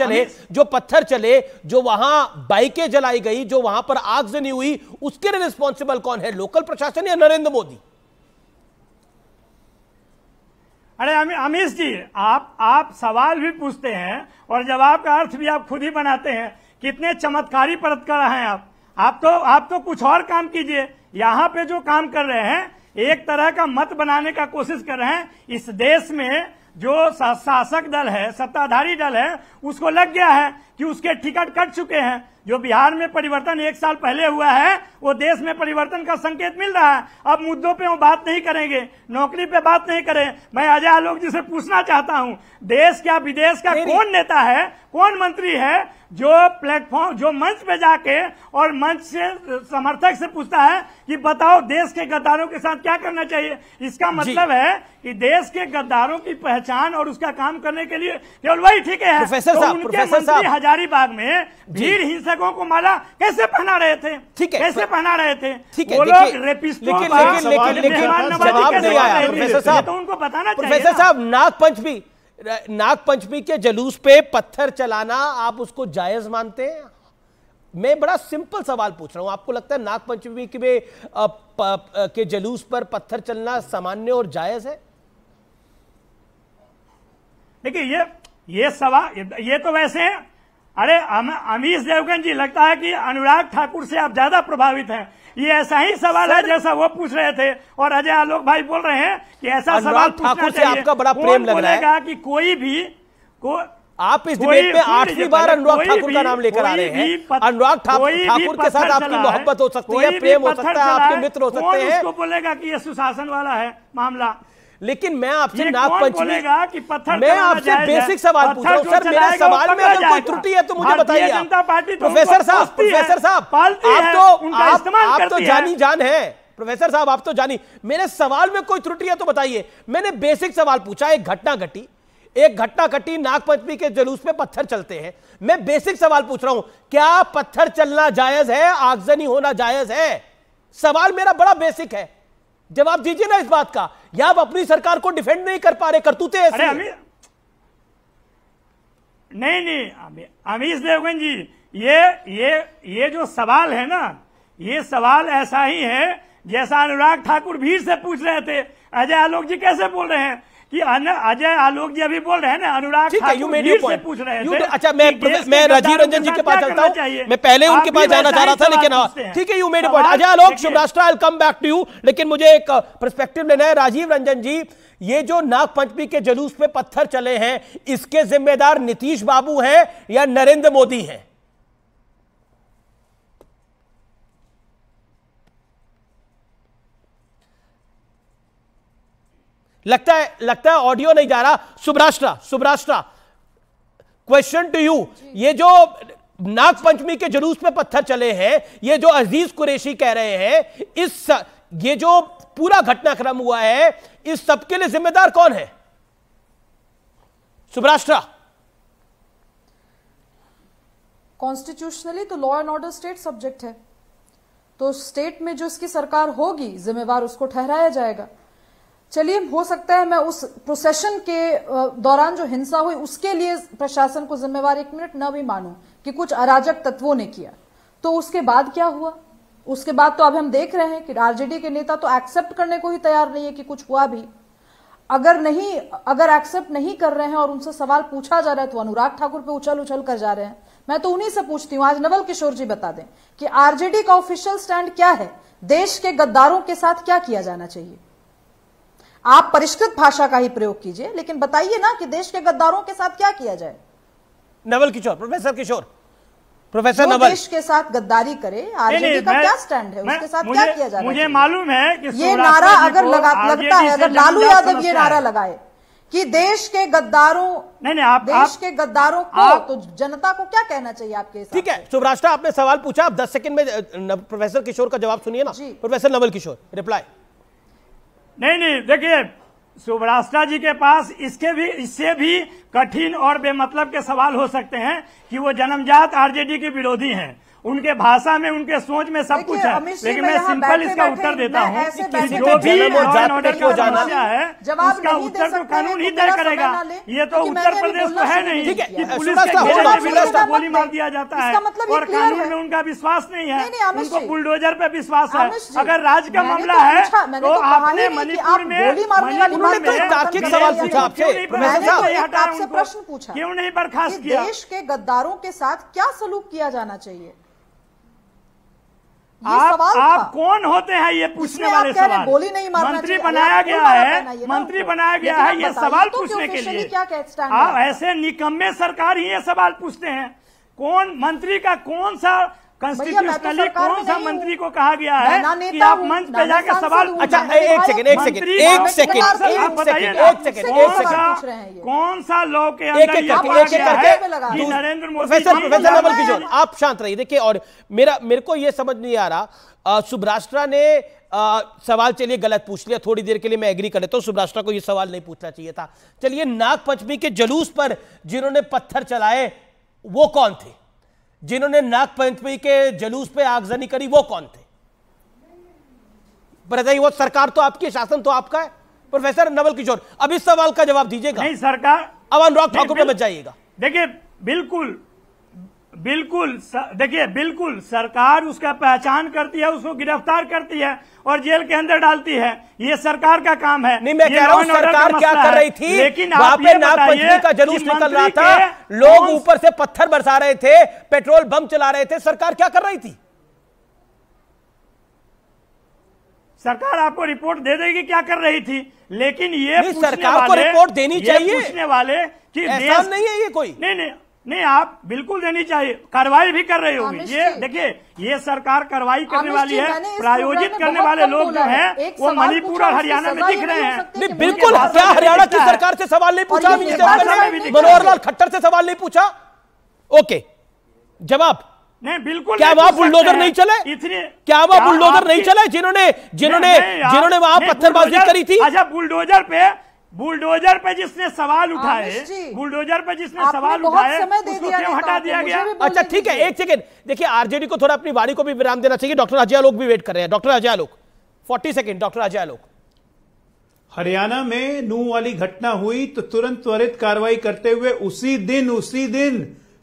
चले, जो वहां बाइकें जलाई गई, जो वहां पर आगजनी हुई, उसके लिए रिस्पॉन्सिबल कौन है, लोकल प्रशासन या नरेंद्र मोदी? अरे अमीश जी, आप सवाल भी पूछते हैं और जवाब का अर्थ भी आप खुद ही बनाते हैं। कितने चमत्कारी पत्रकार हैं आप तो कुछ और काम कीजिए। यहाँ पे जो काम कर रहे हैं, एक तरह का मत बनाने का कोशिश कर रहे हैं। इस देश में जो शासक दल है, सत्ताधारी दल है, उसको लग गया है कि उसके टिकट कट चुके हैं। जो बिहार में परिवर्तन 1 साल पहले हुआ है वो देश में परिवर्तन का संकेत मिल रहा है। अब मुद्दों पे वो बात नहीं करेंगे, नौकरी पे बात नहीं करें। मैं अजय आलोक जी से पूछना चाहता हूं, देश क्या विदेश का कौन नेता है, कौन मंत्री है जो प्लेटफॉर्म, जो मंच पे जाके और मंच से समर्थक से पूछता है कि बताओ देश के गद्दारों के साथ क्या करना चाहिए? इसका मतलब है कि देश के गद्दारों की पहचान और उसका काम करने के लिए केवल वही ठीक है। प्रोफेसर साहब हजारीबाग में भीड़ हिंसकों को माला कैसे पहना रहे थे? ठीक है, कैसे पहना रहे थे? ठीक है, वो लोग रेपिस्टों लेकिन जवाब नहीं आया प्रोफेसर साहब। तो उनको बताना चाहिए। प्रोफेसर साहब, नागपंचमी के जुलूस पे पत्थर चलाना आप उसको जायज मानते हैं? मैं बड़ा सिंपल सवाल पूछ रहा हूं, आपको लगता है नागपंचमी के जुलूस पर पत्थर चलना सामान्य और जायज है? देखिए ये सवाल, ये तो वैसे, अरे अमीश देवगन जी, लगता है कि अनुराग ठाकुर से आप ज्यादा प्रभावित हैं। ये ऐसा ही सवाल है जैसा वो पूछ रहे थे और अजय आलोक भाई बोल रहे हैं कि ऐसा सवाल पूछना चाहिए। आपका बड़ा प्रेम लग रहा है कि कोई भी आप इस डिबेट में 8वीं बार अनुराग ठाकुर का नाम लेकर आ रहे हैं। अनुराग ठाकुर के साथ आपकी मोहब्बत हो सकती है, प्रेम हो सकता है, आपके मित्र हो सकते हैं। उसको बोलेगा कि ये सुशासन वाला है मामला। लेकिन मैं आपसे नागपंचमी, कि पत्थर मैं आपसे बेसिक सवाल पूछ रहा हूं सर। मेरे सवाल में अगर कोई त्रुटि है तो मुझे बताइए। प्रोफेसर साहब आप तो जानी जान है। प्रोफेसर साहब आप तो जानी, मेरे सवाल में कोई त्रुटि है तो बताइए। मैंने बेसिक सवाल पूछा, एक घटना घटी, नागपंचमी के जुलूस में पत्थर चलते हैं। मैं बेसिक सवाल पूछ रहा हूं, क्या पत्थर चलना जायज है, आगजनी होना जायज है? सवाल मेरा बड़ा बेसिक है, जवाब दीजिए ना इस बात का। या आप अपनी सरकार को डिफेंड नहीं कर पा रहे, करतूते ऐसे। नहीं अमीश देवगन जी, ये जो सवाल है ना, ये सवाल ऐसा ही है जैसा अनुराग ठाकुर भीड़ से पूछ रहे थे। अजय आलोक जी कैसे बोल रहे हैं कि अजय आलोक जी अभी बोल रहे हैं ना, अनुराग ठाकुर भीड़ से पूछ रहे थे। अच्छा, मैं राजीव रंजन जी के पास चलता हूं। मैं पहले उनके पास जाना चाह रहा था, लेकिन ठीक है, you made point. Ajay Alok, शुभ राष्ट्र, I will come back to you, लेकिन मुझे एक पर्सपेक्टिव लेना है। राजीव रंजन जी, ये जो नागपंचमी के जुलूस पे पत्थर चले हैं, इसके जिम्मेदार नीतीश बाबू हैं या नरेंद्र मोदी हैं? लगता है ऑडियो नहीं जा रहा। सुब्राष्ट्रा, क्वेश्चन टू यू। ये जो नागपंचमी के जुलूस पे पत्थर चले हैं, ये जो अजीज कुरैशी कह रहे हैं, ये जो पूरा घटनाक्रम हुआ है, इस सबके लिए जिम्मेदार कौन है? सुब्राष्ट्रा। कॉन्स्टिट्यूशनली तो law and order state subject है, तो स्टेट में जो इसकी सरकार होगी जिम्मेवार उसको ठहराया जाएगा। चलिए, हो सकता है मैं उस प्रोसेशन के दौरान जो हिंसा हुई उसके लिए प्रशासन को जिम्मेवार 1 मिनट न भी मानूं कि कुछ अराजक तत्वों ने किया, तो उसके बाद क्या हुआ? उसके बाद तो अब हम देख रहे हैं कि आरजेडी के नेता तो एक्सेप्ट करने को ही तैयार नहीं है कि कुछ हुआ भी। अगर एक्सेप्ट नहीं कर रहे हैं और उनसे सवाल पूछा जा रहा है तो अनुराग ठाकुर पे उछल कर जा रहे हैं। मैं तो उन्हीं से पूछती हूं, आज नवल किशोर जी बता दें कि आरजेडी का ऑफिशियल स्टैंड क्या है, देश के गद्दारों के साथ क्या किया जाना चाहिए। आप परिष्कृत भाषा का ही प्रयोग कीजिए, लेकिन बताइए ना कि देश के गद्दारों के साथ क्या किया जाए। नवल किशोर, प्रोफेसर नवल, देश के साथ गद्दारी करे, आरजेडी का क्या स्टैंड है, उसके साथ क्या किया जाए। मुझे मालूम है कि ये नारा अगर लगता है, अगर लालू यादव ये नारा लगाए कि देश के गद्दारों, देश के गद्दारों को, तो जनता को क्या कहना चाहिए आपके हिसाब से? ठीक है सुब्राष्ट्रा, आपने सवाल पूछा, आप 10 सेकंड में प्रोफेसर किशोर का जवाब सुनिए ना। Professor Naval Kishore, reply. नहीं, देखिए, सुब्राष्ट्रा जी के पास इससे भी कठिन और बेमतलब के सवाल हो सकते हैं कि वो जन्मजात आरजेडी के विरोधी हैं। उनके भाषा में, उनके सोच में सब कुछ है, लेकिन मैं सिंपल इसका उत्तर देता हूँ कि जो भी लॉ एंड ऑर्डर की समस्या है उसका उत्तर तो कानून ही तय करेगा। ये तो उत्तर प्रदेश तो है नहीं कि पुलिस के घेरे में गोली मार दिया जाता है और कानून में उनका विश्वास नहीं है, उनको बुलडोजर पे विश्वास है। अगर राज्य का मामला है तो आपने मणिपुर में तार्किक सवाल पूछा आपसे, प्रश्न पूछा, क्यों नहीं बर्खास्त किया? देश के गद्दारों के साथ क्या सलूक किया जाना चाहिए? आप कौन होते हैं ये पूछने वाले सवाल? गोली नहीं मारना, मंत्री बनाया गया है ये सवाल पूछने के लिए। आप ऐसे निकम्मे सरकार ही ये सवाल पूछते हैं? कौन मंत्री का कौन सा कॉन्स्टिट्यूशनली कौन सा मंत्री को कहा गया है कि आप मंच पे जाकर सवाल? अच्छा, एक सेकंड, कौन सा लॉ के अंदर ये कहा गया है कि नरेंद्र मोदी? प्रोफेसर नवल किशोर, आप शांत रहिए। देखिए, और मेरे को ये समझ नहीं आ रहा, सुब्राष्ट्रा ने सवाल चलिए गलत पूछ लिया, थोड़ी देर के लिए मैं एग्री कर लेता हूं, सुब्राष्ट्रा को ये सवाल नहीं पूछना चाहिए था। चलिए, नागपंचमी के जुलूस पर जिन्होंने पत्थर चलाए वो कौन थे? जिन्होंने नागपंचमी के जुलूस पे आगजनी करी वो कौन थे? बताइए। वो सरकार तो आपकी, शासन तो आपका है। प्रोफेसर नवल किशोर, अब इस सवाल का जवाब दीजिएगा। नहीं, सरकार, अब अनुराग ठाकुर पे बच जाइएगा। देखिए, बिल्कुल सरकार उसका पहचान करती है, उसको गिरफ्तार करती है और जेल के अंदर डालती है। ये सरकार का काम है। नहीं, मैं कह रहा हूं सरकार क्या कर रही थी? लेकिन वहां पे नागपंचमी का जुलूस निकल रहा था, लोग ऊपर से पत्थर बरसा रहे थे, पेट्रोल बम चला रहे थे, सरकार क्या कर रही थी? सरकार आपको रिपोर्ट दे देगी क्या कर रही थी, लेकिन ये सरकार को रिपोर्ट देनी चाहिए। पूछने वाले कि ऐसा नहीं है ये कोई। नहीं, आप बिल्कुल देनी चाहिए, कार्रवाई भी कर रही होगी। ये देखिए, ये सरकार कार्रवाई करने वाली है, प्रायोजित करने वाले लोग जो हैं वो मणिपुर और हरियाणा में दिख रहे हैं। नहीं, बिल्कुल। क्या हरियाणा की सरकार से सवाल नहीं पूछा? मनोहर लाल खट्टर से सवाल नहीं पूछा? ओके, जवाब नहीं, बिल्कुल। क्या वहां बुलडोजर नहीं चले? क्या वहां बुलडोजर नहीं चले जिन्होंने वहां पत्थरबाजी करी थी? अच्छा, बुलडोजर पे जिसने सवाल उठाए, उसको क्यों हटा दिया गया? अच्छा, ठीक है, एक सेकंड। देखिए, आरजेडी को थोड़ा अपनी वाणी को भी विराम देना चाहिए। डॉक्टर अजय आलोक भी वेट कर रहे हैं। डॉक्टर अजय आलोक, 40 सेकंड। डॉक्टर अजय आलोक, हरियाणा में नूह वाली घटना हुई तो तुरंत त्वरित कार्रवाई करते हुए उसी दिन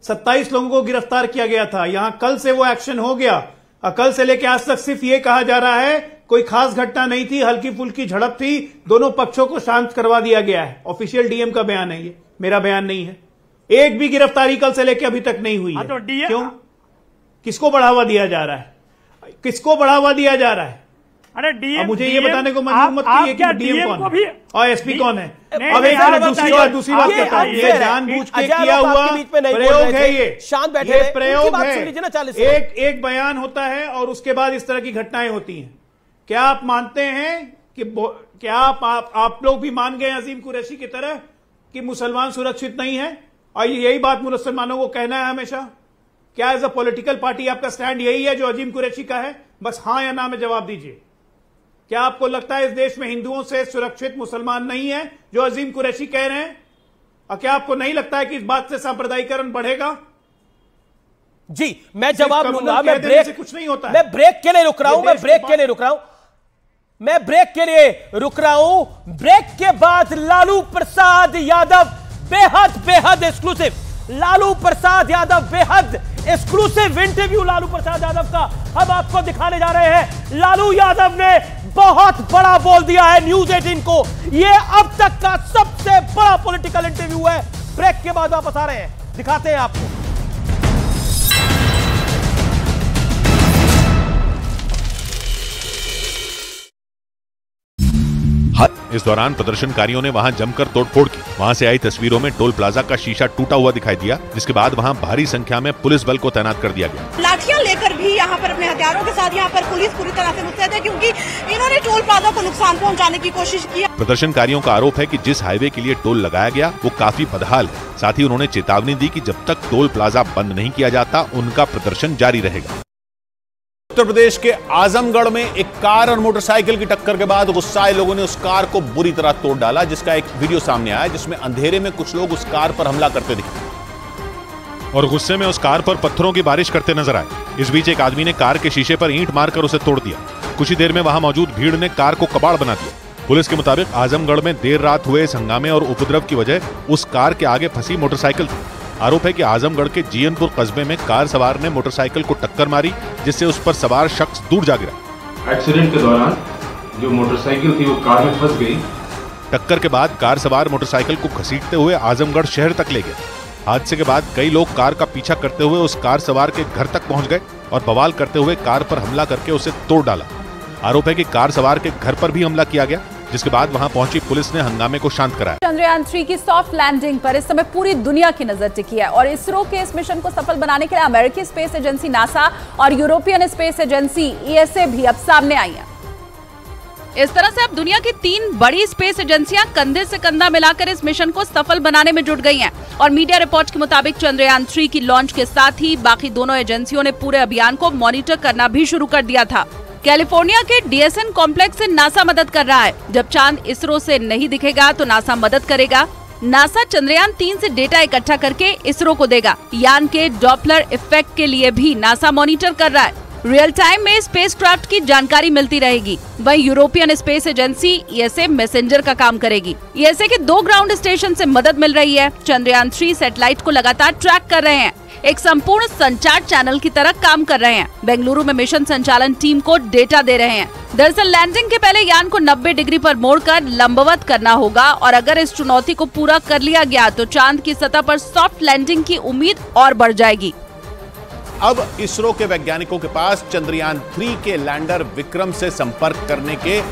27 लोगों को गिरफ्तार किया गया था। यहां कल से वो एक्शन हो गया और कल से लेकर आज तक सिर्फ ये कहा जा रहा है कोई खास घटना नहीं थी, हल्की फुल्की झड़प थी, दोनों पक्षों को शांत करवा दिया गया है। ऑफिशियल डीएम का बयान है, ये मेरा बयान नहीं है। एक भी गिरफ्तारी कल से लेकर अभी तक नहीं हुई है। तो क्यों? किसको बढ़ावा दिया जा रहा है? किसको बढ़ावा दिया जा रहा है? अरे डीएम, मुझे ये बताने को मंजूर मत कीजिए कि डीएम कौन है और एसपी कौन है। अब एक दूसरी बात करता हूं, ये जानबूझ के किया हुआ प्रयोग है, ये शांत बैठे, ये प्रयोग है। एक बयान होता है और उसके बाद इस तरह की घटनाएं होती हैं। क्या आप मानते हैं कि क्या आप लोग भी मान गए अजीम कुरैशी की तरह कि मुसलमान सुरक्षित नहीं है और यही बात मुसलमानों को कहना है हमेशा? क्या एज अ पॉलिटिकल पार्टी आपका स्टैंड यही है जो अजीम कुरैशी का है? बस हां या ना में जवाब दीजिए। क्या आपको लगता है इस देश में हिंदुओं से सुरक्षित मुसलमान नहीं है जो अजीम कुरैशी कह रहे हैं? और क्या आपको नहीं लगता है कि इस बात से सांप्रदायिकरण बढ़ेगा? जी, मैं जवाब लूंगा। मैं कुछ नहीं होता है। मैं ब्रेक के लिए रुक रहा हूं। मैं ब्रेक के लिए रुक रहा हूं। ब्रेक के बाद लालू प्रसाद यादव बेहद एक्सक्लूसिव। लालू प्रसाद यादव बेहद एक्सक्लूसिव इंटरव्यू लालू प्रसाद यादव का हम आपको दिखाने जा रहे हैं। लालू यादव ने बहुत बड़ा बोल दिया है न्यूज 18 को। यह अब तक का सबसे बड़ा पॉलिटिकल इंटरव्यू है। ब्रेक के बाद वापस आ रहे हैं, दिखाते हैं आपको। इस दौरान प्रदर्शनकारियों ने वहां जमकर तोड़फोड़ की। वहां से आई तस्वीरों में टोल प्लाजा का शीशा टूटा हुआ दिखाई दिया, जिसके बाद वहां भारी संख्या में पुलिस बल को तैनात कर दिया गया। लाठियां लेकर भी यहाँ पर अपने हथियारों के साथ यहाँ पर पुलिस पूरी तरह से मुस्तैद है, क्योंकि इन्होंने टोल प्लाजा को नुकसान पहुँचाने की कोशिश की। प्रदर्शनकारियों का आरोप है कि जिस हाईवे के लिए टोल लगाया गया वो काफी बदहाल है। साथ ही उन्होंने चेतावनी दी कि जब तक टोल प्लाजा बंद नहीं किया जाता उनका प्रदर्शन जारी रहेगा। उत्तर प्रदेश के आजमगढ़ में एक कार और मोटरसाइकिल की टक्कर के बाद गुस्साए लोगों ने उस कार को बुरी तरह तोड़ डाला, जिसका एक वीडियो सामने आया जिसमें अंधेरे में कुछ लोग उस कार पर हमला करते दिखे और गुस्से में उस कार पर पत्थरों की बारिश करते नजर आए। इस बीच एक आदमी ने कार के शीशे पर ईंट मारकर उसे तोड़ दिया। कुछ ही देर में वहां मौजूद भीड़ ने कार को कबाड़ बना दिया। पुलिस के मुताबिक आजमगढ़ में देर रात हुए इस हंगामे और उपद्रव की वजह उस कार के आगे फंसी मोटरसाइकिल थी। आरोप है कि आजमगढ़ के जीयनपुर कस्बे में कार सवार ने मोटरसाइकिल को टक्कर मारी, जिससे उस पर सवार शख्स दूर जा गिरा। एक्सीडेंट के दौरान जो मोटरसाइकिल थी वो कार में फंस गई। टक्कर के बाद कार सवार मोटरसाइकिल को घसीटते हुए आजमगढ़ शहर तक ले गए। हादसे के बाद कई लोग कार का पीछा करते हुए उस कार सवार के घर तक पहुंच गए और बवाल करते हुए कार पर हमला करके उसे तोड़ डाला। आरोप है कि कार सवार के घर पर भी हमला किया गया, जिसके बाद वहां पहुंची पुलिस ने हंगामे को शांत कराया। चंद्रयान 3 की सॉफ्ट लैंडिंग पर इस समय पूरी दुनिया की नजर टिकी है और इसरो के इस मिशन को सफल बनाने के लिए अमेरिकी स्पेस एजेंसी नासा और यूरोपियन स्पेस एजेंसी ईएसए भी अब सामने आई है। इस तरह से अब दुनिया की 3 बड़ी स्पेस एजेंसियां कंधे से कंधा मिलाकर इस मिशन को सफल बनाने में जुट गई हैं और मीडिया रिपोर्ट के मुताबिक चंद्रयान 3 की लॉन्च के साथ ही बाकी दोनों एजेंसियों ने पूरे अभियान को मॉनिटर करना भी शुरू कर दिया था। कैलिफोर्निया के डीएसएन कॉम्प्लेक्स से नासा मदद कर रहा है। जब चांद इसरो से नहीं दिखेगा तो नासा मदद करेगा। नासा चंद्रयान 3 से डेटा इकट्ठा करके इसरो को देगा। यान के डॉपलर इफेक्ट के लिए भी नासा मॉनिटर कर रहा है। रियल टाइम में स्पेसक्राफ्ट की जानकारी मिलती रहेगी। वहीं European space agency ESA messenger का काम करेगी। ईएसए के 2 ग्राउंड स्टेशन से मदद मिल रही है। चंद्रयान 3 सैटेलाइट को लगातार ट्रैक कर रहे हैं, एक संपूर्ण संचार चैनल की तरह काम कर रहे हैं। बेंगलुरु में मिशन संचालन टीम को डेटा दे रहे हैं। दरअसल लैंडिंग के पहले यान को 90 डिग्री पर मोड़कर लंबवत करना होगा और अगर इस चुनौती को पूरा कर लिया गया तो चांद की सतह पर सॉफ्ट लैंडिंग की उम्मीद और बढ़ जाएगी। अब इसरो के वैज्ञानिकों के पास चंद्रयान 3 के लैंडर विक्रम से संपर्क करने के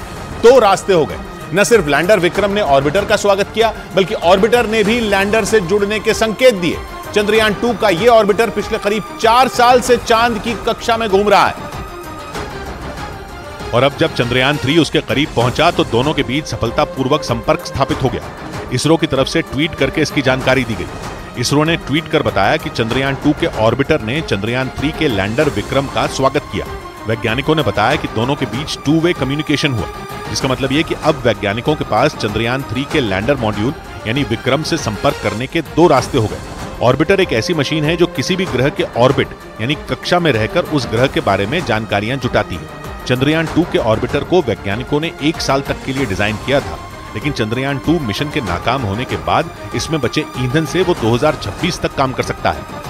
2 रास्ते हो गए। न सिर्फ लैंडर विक्रम ने ऑर्बिटर का स्वागत किया, बल्कि ऑर्बिटर ने भी लैंडर से जुड़ने के संकेत दिए। चंद्रयान 2 का यह ऑर्बिटर पिछले करीब 4 साल से चांद की कक्षा में घूम रहा है और अब जब चंद्रयान 3 उसके करीब पहुंचा तो दोनों के बीच सफलतापूर्वक संपर्क स्थापित हो गया। इसरो की तरफ से ट्वीट करके इसकी जानकारी दी गई। इसरो ने ट्वीट कर बताया कि चंद्रयान 2 के ऑर्बिटर ने चंद्रयान 3 के लैंडर विक्रम का स्वागत किया। वैज्ञानिकों ने बताया कि दोनों के बीच 2 वे कम्युनिकेशन हुआ, जिसका मतलब यह कि अब वैज्ञानिकों के पास चंद्रयान 3 के लैंडर मॉड्यूल यानी विक्रम से संपर्क करने के 2 रास्ते हो गए। ऑर्बिटर एक ऐसी मशीन है जो किसी भी ग्रह के ऑर्बिट यानी कक्षा में रहकर उस ग्रह के बारे में जानकारियां जुटाती है। चंद्रयान 2 के ऑर्बिटर को वैज्ञानिकों ने 1 साल तक के लिए डिजाइन किया था, लेकिन चंद्रयान 2 मिशन के नाकाम होने के बाद इसमें बचे ईंधन से वो 2026 तक काम कर सकता है।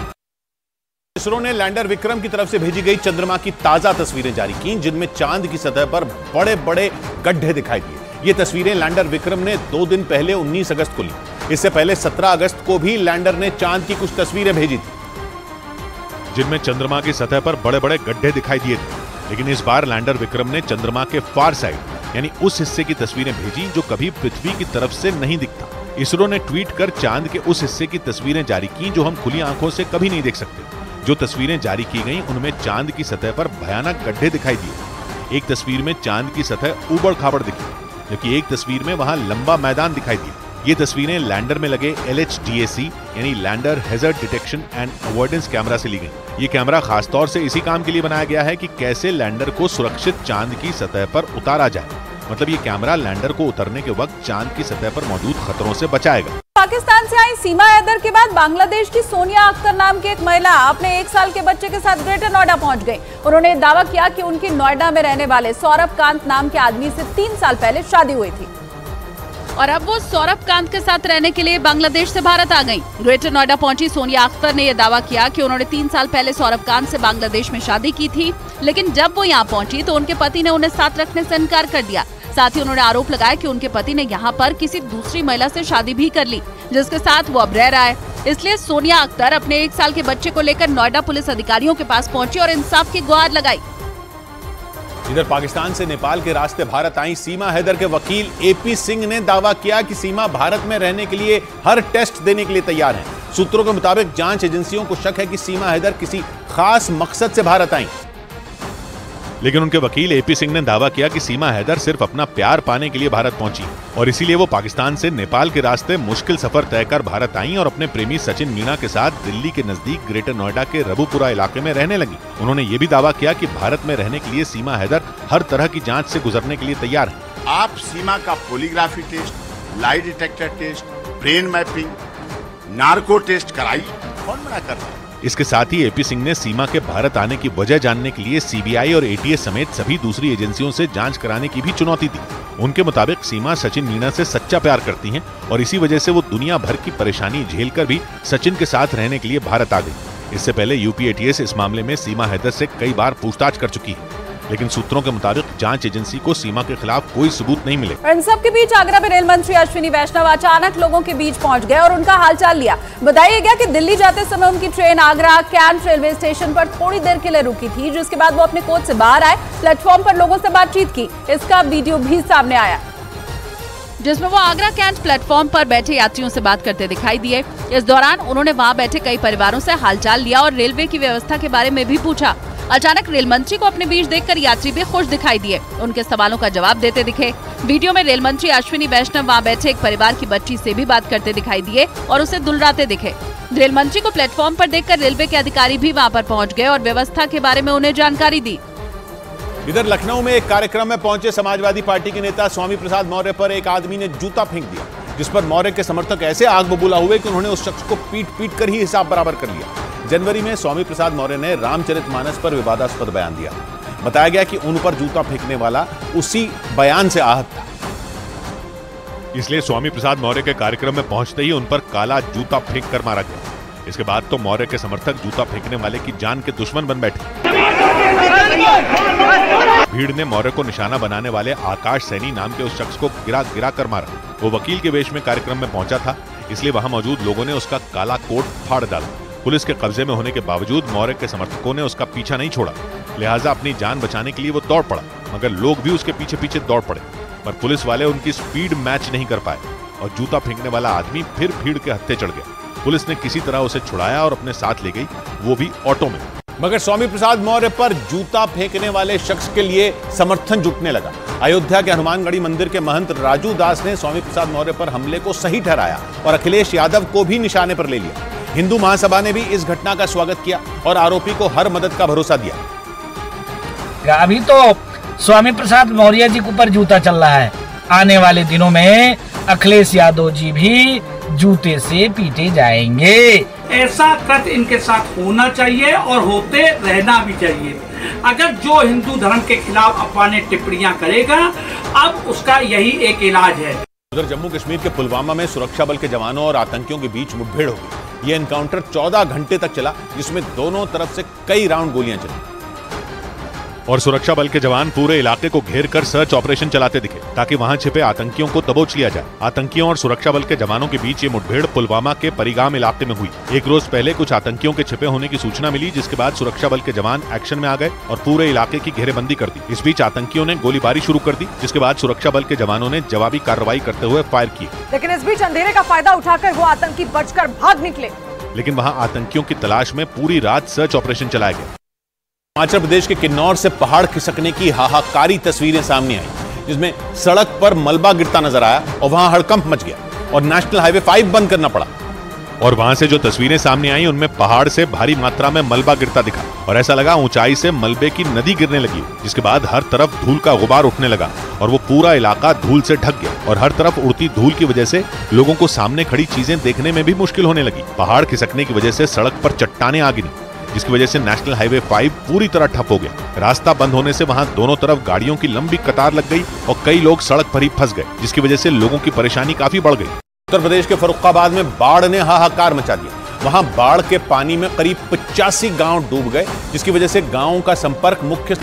इसरो ने लैंडर विक्रम की तरफ से भेजी गई चंद्रमा की ताजा तस्वीरें जारी की, जिनमें चांद की सतह पर बड़े बड़े गड्ढे दिखाई दिए। ये तस्वीरें लैंडर विक्रम ने 2 दिन पहले 19 अगस्त को ली। इससे पहले 17 अगस्त को भी लैंडर ने चांद की कुछ तस्वीरें भेजी थी, जिनमें चंद्रमा की सतह पर बड़े बड़े गड्ढे दिखाई दिए थे। लेकिन इस बार लैंडर विक्रम ने चंद्रमा के फार साइड यानी उस हिस्से की तस्वीरें भेजी जो कभी पृथ्वी की तरफ से नहीं दिखता। इसरो ने ट्वीट कर चांद के उस हिस्से की तस्वीरें जारी की जो हम खुली आंखों से कभी नहीं देख सकते। जो तस्वीरें जारी की गईं उनमें चांद की सतह पर भयानक गड्ढे दिखाई दिए। एक तस्वीर में चांद की सतह ऊबड़ खाबड़ दिखी, जबकि एक तस्वीर में वहां लंबा मैदान दिखाई दिया। ये तस्वीरें लैंडर में लगे LHDAC यानी lander hazard detection and avoidance camera से ली गई। ये कैमरा खासतौर से इसी काम के लिए बनाया गया है कि कैसे लैंडर को सुरक्षित चांद की सतह पर उतारा जाए। मतलब ये कैमरा लैंडर को उतरने के वक्त चांद की सतह पर मौजूद खतरों से बचाएगा। पाकिस्तान से आई सीमा हैदर के बाद बांग्लादेश की सोनिया अख्तर नाम की एक महिला अपने 1 साल के बच्चे के साथ ग्रेटर नोएडा पहुंच गई। उन्होंने दावा किया कि उनकी नोएडा में रहने वाले सौरभ कांत नाम के आदमी से 3 साल पहले शादी हुई थी और अब वो सौरभ कांत के साथ रहने के लिए बांग्लादेश से भारत आ गईं। ग्रेटर नोएडा पहुंची सोनिया अख्तर ने यह दावा किया कि उन्होंने 3 साल पहले सौरभ कांत से बांग्लादेश में शादी की थी, लेकिन जब वो यहाँ पहुंची तो उनके पति ने उन्हें साथ रखने से इनकार कर दिया। साथ ही उन्होंने आरोप लगाया कि उनके पति ने यहाँ पर किसी दूसरी महिला से शादी भी कर ली, जिसके साथ वो अब रह रहा है। इसलिए सोनिया अख्तर अपने 1 साल के बच्चे को लेकर नोएडा पुलिस अधिकारियों के पास पहुंची और इंसाफ की गुहार लगाई। इधर पाकिस्तान से नेपाल के रास्ते भारत आई सीमा हैदर के वकील AP सिंह ने दावा किया कि सीमा भारत में रहने के लिए हर टेस्ट देने के लिए तैयार है। सूत्रों के मुताबिक जांच एजेंसियों को शक है कि सीमा हैदर किसी खास मकसद से भारत आई, लेकिन उनके वकील AP सिंह ने दावा किया कि सीमा हैदर सिर्फ अपना प्यार पाने के लिए भारत पहुंची और इसीलिए वो पाकिस्तान से नेपाल के रास्ते मुश्किल सफर तय कर भारत आई और अपने प्रेमी सचिन मीणा के साथ दिल्ली के नजदीक ग्रेटर नोएडा के रबुपुरा इलाके में रहने लगी। उन्होंने ये भी दावा किया कि भारत में रहने के लिए सीमा हैदर हर तरह की जाँच से गुजरने के लिए तैयार है। आप सीमा का polygraphy test, lie detector test, brain mapping, narco test कराइए, कौन मना कर रहा है। इसके साथ ही AP सिंह ने सीमा के भारत आने की वजह जानने के लिए CBI और ATS समेत सभी दूसरी एजेंसियों से जांच कराने की भी चुनौती दी। उनके मुताबिक सीमा सचिन मीणा से सच्चा प्यार करती हैं और इसी वजह से वो दुनिया भर की परेशानी झेलकर भी सचिन के साथ रहने के लिए भारत आ गई। इससे पहले UP ATS इस मामले में सीमा हैदर से कई बार पूछताछ कर चुकी है, लेकिन सूत्रों के मुताबिक जांच एजेंसी को सीमा के खिलाफ कोई सबूत नहीं मिले। इन सब के बीच आगरा में रेल मंत्री अश्विनी वैष्णव अचानक लोगों के बीच पहुंच गए और उनका हालचाल लिया। बताया गया कि दिल्ली जाते समय उनकी train Agra cantt railway station पर थोड़ी देर के लिए रुकी थी, जिसके बाद वो अपने कोच से बाहर आए, प्लेटफॉर्म पर लोगों से बातचीत की। इसका वीडियो भी सामने आया, जिसमें वो आगरा कैंट प्लेटफॉर्म पर बैठे यात्रियों से बात करते दिखाई दिए। इस दौरान उन्होंने वहां बैठे कई परिवारों से हालचाल लिया और रेलवे की व्यवस्था के बारे में भी पूछा। अचानक रेल मंत्री को अपने बीच देखकर यात्री भी खुश दिखाई दिए, उनके सवालों का जवाब देते दिखे। वीडियो में रेल मंत्री अश्विनी वैष्णव वहां बैठे एक परिवार की बच्ची से भी बात करते दिखाई दिए और उसे दुलराते दिखे। रेल मंत्री को प्लेटफॉर्म पर देखकर रेलवे के अधिकारी भी वहां पर पहुंच गए और व्यवस्था के बारे में उन्हें जानकारी दी। इधर लखनऊ में एक कार्यक्रम में पहुंचे समाजवादी पार्टी के नेता स्वामी प्रसाद मौर्य पर एक आदमी ने जूता फेंक दिया, जिस पर मौर्य के समर्थक ऐसे आग बबूला हुए कि उन्होंने उस शख्स को पीट पीट कर ही हिसाब बराबर कर लिया। जनवरी में स्वामी प्रसाद मौर्य ने रामचरितमानस पर विवादास्पद बयान दिया। बताया गया कि उन पर जूता फेंकने वाला उसी बयान से आहत था, इसलिए स्वामी प्रसाद मौर्य के कार्यक्रम में पहुंचते ही उन पर काला जूता फेंक कर मारा गया। इसके बाद तो मौर्य के समर्थक जूता फेंकने वाले की जान के दुश्मन बन बैठे। भीड़ ने मौर्य को निशाना बनाने वाले आकाश सैनी नाम के उस शख्स को गिरा कर मारा। वो वकील के वेश में कार्यक्रम में पहुंचा था, इसलिए वहां मौजूद लोगों ने उसका काला कोट फाड़ डाला। पुलिस के कब्जे में होने के बावजूद मौर्य के समर्थकों ने उसका पीछा नहीं छोड़ा, लिहाजा अपनी जान बचाने के लिए वो दौड़ पड़ा, मगर लोग भी उसके पीछे पीछे दौड़ पड़े, पर पुलिस वाले उनकी स्पीड मैच नहीं कर पाए और जूता फेंकने वाला आदमी फिर भीड़ के हत्थे चढ़ गया। पुलिस ने किसी तरह उसे छुड़ाया और अपने साथ ले गई, वो भी ऑटो में। मगर स्वामी प्रसाद मौर्य पर जूता फेंकने वाले शख्स के लिए समर्थन जुटने लगा। अयोध्या के हनुमानगढ़ी मंदिर के महंत राजू दास ने स्वामी प्रसाद मौर्य पर हमले को सही ठहराया और अखिलेश यादव को भी निशाने पर ले लिया। हिंदू महासभा ने भी इस घटना का स्वागत किया और आरोपी को हर मदद का भरोसा दिया। अभी तो स्वामी प्रसाद मौर्य जी के ऊपर जूता चल रहा है, आने वाले दिनों में अखिलेश यादव जी भी जूते से पीटे जाएंगे। ऐसा कृत्य इनके साथ होना चाहिए और होते रहना भी चाहिए। अगर जो हिंदू धर्म के खिलाफ अफवाहें टिप्पणियां करेगा, अब उसका यही एक इलाज है। उधर जम्मू कश्मीर के पुलवामा में सुरक्षा बल के जवानों और आतंकियों के बीच मुठभेड़ हो गई। यह एनकाउंटर 14 घंटे तक चला, जिसमें दोनों तरफ से कई राउंड गोलियां चली और सुरक्षा बल के जवान पूरे इलाके को घेर कर सर्च ऑपरेशन चलाते दिखे ताकि वहां छिपे आतंकियों को दबोच लिया जाए। आतंकियों और सुरक्षा बल के जवानों के बीच ये मुठभेड़ पुलवामा के परिगाम इलाके में हुई। एक रोज पहले कुछ आतंकियों के छिपे होने की सूचना मिली, जिसके बाद सुरक्षा बल के जवान एक्शन में आ गए और पूरे इलाके की घेरेबंदी कर दी। इस बीच आतंकियों ने गोलीबारी शुरू कर दी, जिसके बाद सुरक्षा बल के जवानों ने जवाबी कार्रवाई करते हुए फायर किए। लेकिन इस बीच अंधेरे का फायदा उठाकर वो आतंकी बचकर भाग निकले। लेकिन वहां आतंकियों की तलाश में पूरी रात सर्च ऑपरेशन चलाया गया। हिमाचल प्रदेश के किन्नौर से पहाड़ खिसकने की हाहाकारी तस्वीरें सामने आई, जिसमें सड़क पर मलबा गिरता नजर आया और वहां हड़कंप मच गया और नेशनल हाईवे 5 बंद करना पड़ा। और वहां से जो तस्वीरें सामने आई उनमें पहाड़ से भारी मात्रा में मलबा गिरता दिखा और ऐसा लगा ऊंचाई से मलबे की नदी गिरने लगी, जिसके बाद हर तरफ धूल का गुबार उठने लगा और वो पूरा इलाका धूल से ढक गया और हर तरफ उड़ती धूल की वजह से लोगों को सामने खड़ी चीजें देखने में भी मुश्किल होने लगी। पहाड़ खिसकने की वजह से सड़क पर चट्टानें आ गिरी, जिसकी वजह से नेशनल हाईवे 5 पूरी तरह ठप हो गया। रास्ता बंद होने से वहां दोनों तरफ गाड़ियों की लंबी कतार लग गई और कई लोग सड़क पर ही फंस गए, जिसकी वजह से लोगों की परेशानी काफी बढ़ गई। उत्तर प्रदेश के फर्रुखाबाद में बाढ़ ने हाहाकार मचा दिया। वहां बाढ़ के पानी में करीब 85 गांव डूब गए, जिसकी वजह से गांवों का संपर्क मुख्य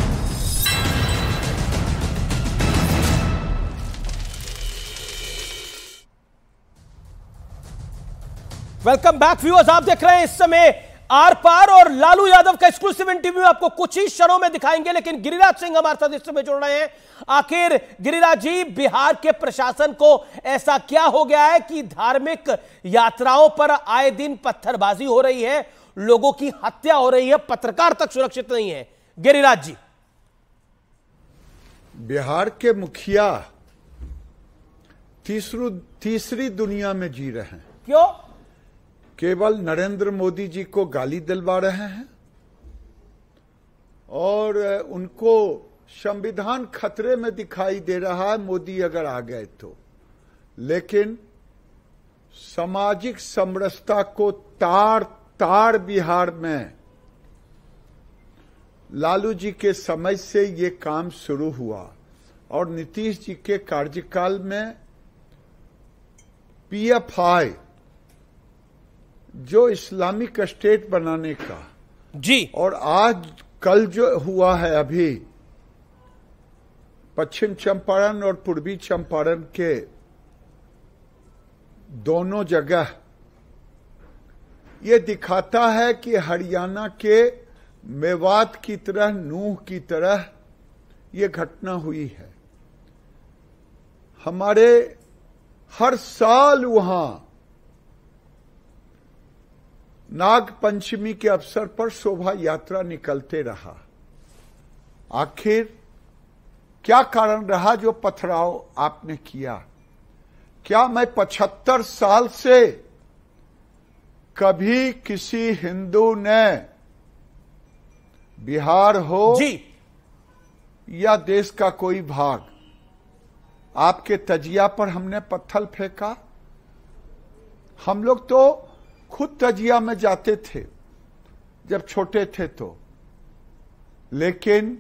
वेलकम बैक व्यूअर्स, आप देख रहे हैं इस समय आर पार और लालू यादव का एक्सक्लूसिव इंटरव्यू आपको कुछ ही क्षणों में दिखाएंगे, लेकिन गिरिराज सिंह हमारे साथ इस समय जुड़ रहे हैं। आखिर गिरिराज जी, बिहार के प्रशासन को ऐसा क्या हो गया है कि धार्मिक यात्राओं पर आए दिन पत्थरबाजी हो रही है, लोगों की हत्या हो रही है, पत्रकार तक सुरक्षित नहीं है? गिरिराज जी, बिहार के मुखिया तीसरी दुनिया में जी रहे हैं। क्यों? केवल नरेंद्र मोदी जी को गाली दिलवा रहे हैं और उनको संविधान खतरे में दिखाई दे रहा है मोदी अगर आ गए तो, लेकिन सामाजिक समरसता को तार बिहार में लालू जी के समय से ये काम शुरू हुआ और नीतीश जी के कार्यकाल में पीएफआई जो इस्लामिक स्टेट बनाने का जी, और आज कल जो हुआ है अभी पश्चिम चंपारण और पूर्वी चंपारण के दोनों जगह, ये दिखाता है कि हरियाणा के मेवात की तरह, नूह की तरह ये घटना हुई है। हमारे हर साल वहां नाग पंचमी के अवसर पर शोभा यात्रा निकलते रहा। आखिर क्या कारण रहा जो पथराव आपने किया? क्या मैं 75 साल से कभी किसी हिंदू ने बिहार हो जी या देश का कोई भाग, आपके तजिया पर हमने पत्थर फेंका? हम लोग तो खुद तजिया में जाते थे जब छोटे थे तो, लेकिन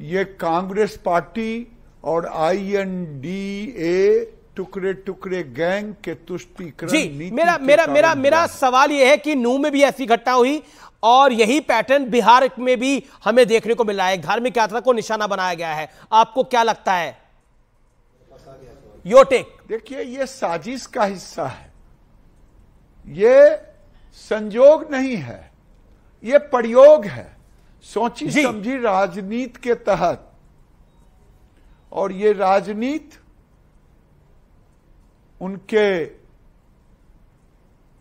ये कांग्रेस पार्टी और INDA टुकड़े टुकड़े गैंग के तुष्टीकरण जी। मेरा सवाल यह है कि नूह में भी ऐसी घटना हुई और यही पैटर्न बिहार में भी हमें देखने को मिल रहा है। धार्मिक यात्रा को निशाना बनाया गया है, आपको क्या लगता है? Your take. देखिए, ये साजिश का हिस्सा है, ये संयोग नहीं है, ये प्रयोग है, सोची समझी राजनीति के तहत। और ये राजनीति उनके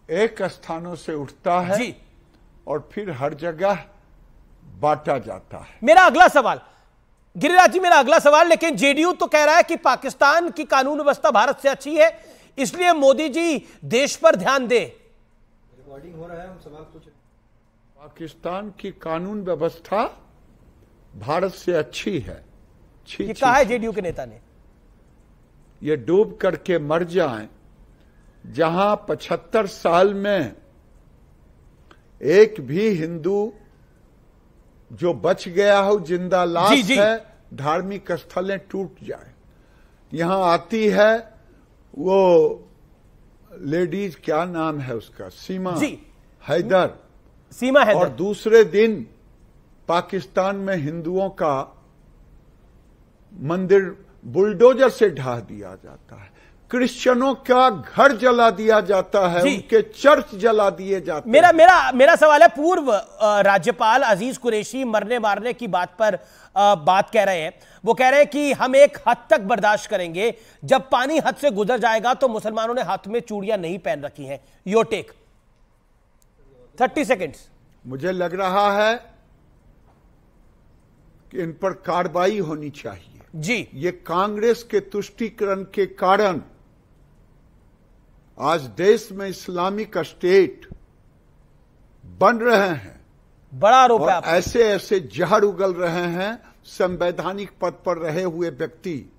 एक स्थानों से उठता है जी, और फिर हर जगह बांटा जाता है। मेरा अगला सवाल गिरिराज जी, मेरा अगला सवाल, लेकिन जेडीयू तो कह रहा है कि पाकिस्तान की कानून व्यवस्था भारत से अच्छी है, इसलिए मोदी जी देश पर ध्यान दे। रिकॉर्डिंग हो रहा है, हम सवाल पूछ। पाकिस्तान की कानून व्यवस्था भारत से अच्छी है। ये कहा है जेडीयू के नेता ने। ये डूब करके मर जाएं, जहां 75 साल में एक भी हिंदू जो बच गया हो जिंदा लाश है, धार्मिक स्थलें टूट जाए। यहां आती है वो लेडीज क्या नाम है उसका, सीमा हैदर, सीमा हैदर, और दूसरे दिन पाकिस्तान में हिंदुओं का मंदिर बुलडोजर से ढा दिया जाता है, क्रिश्चियनों का घर जला दिया जाता है, उनके चर्च जला दिए जाते हैं। मेरा सवाल है, पूर्व राज्यपाल अजीज कुरैशी मरने मारने की बात पर बात कह रहे हैं। वो कह रहे हैं कि हम एक हद तक बर्दाश्त करेंगे, जब पानी हद से गुजर जाएगा तो मुसलमानों ने हाथ में चूड़ियां नहीं पहन रखी हैं। Your take, 30 seconds. मुझे लग रहा है कि इन पर कार्रवाई होनी चाहिए जी। ये कांग्रेस के तुष्टीकरण के कारण आज देश में इस्लामिक स्टेट बन रहे हैं, बड़ा आरोप है। ऐसे ऐसे जहर उगल रहे हैं संवैधानिक पद पर रहे हुए व्यक्ति,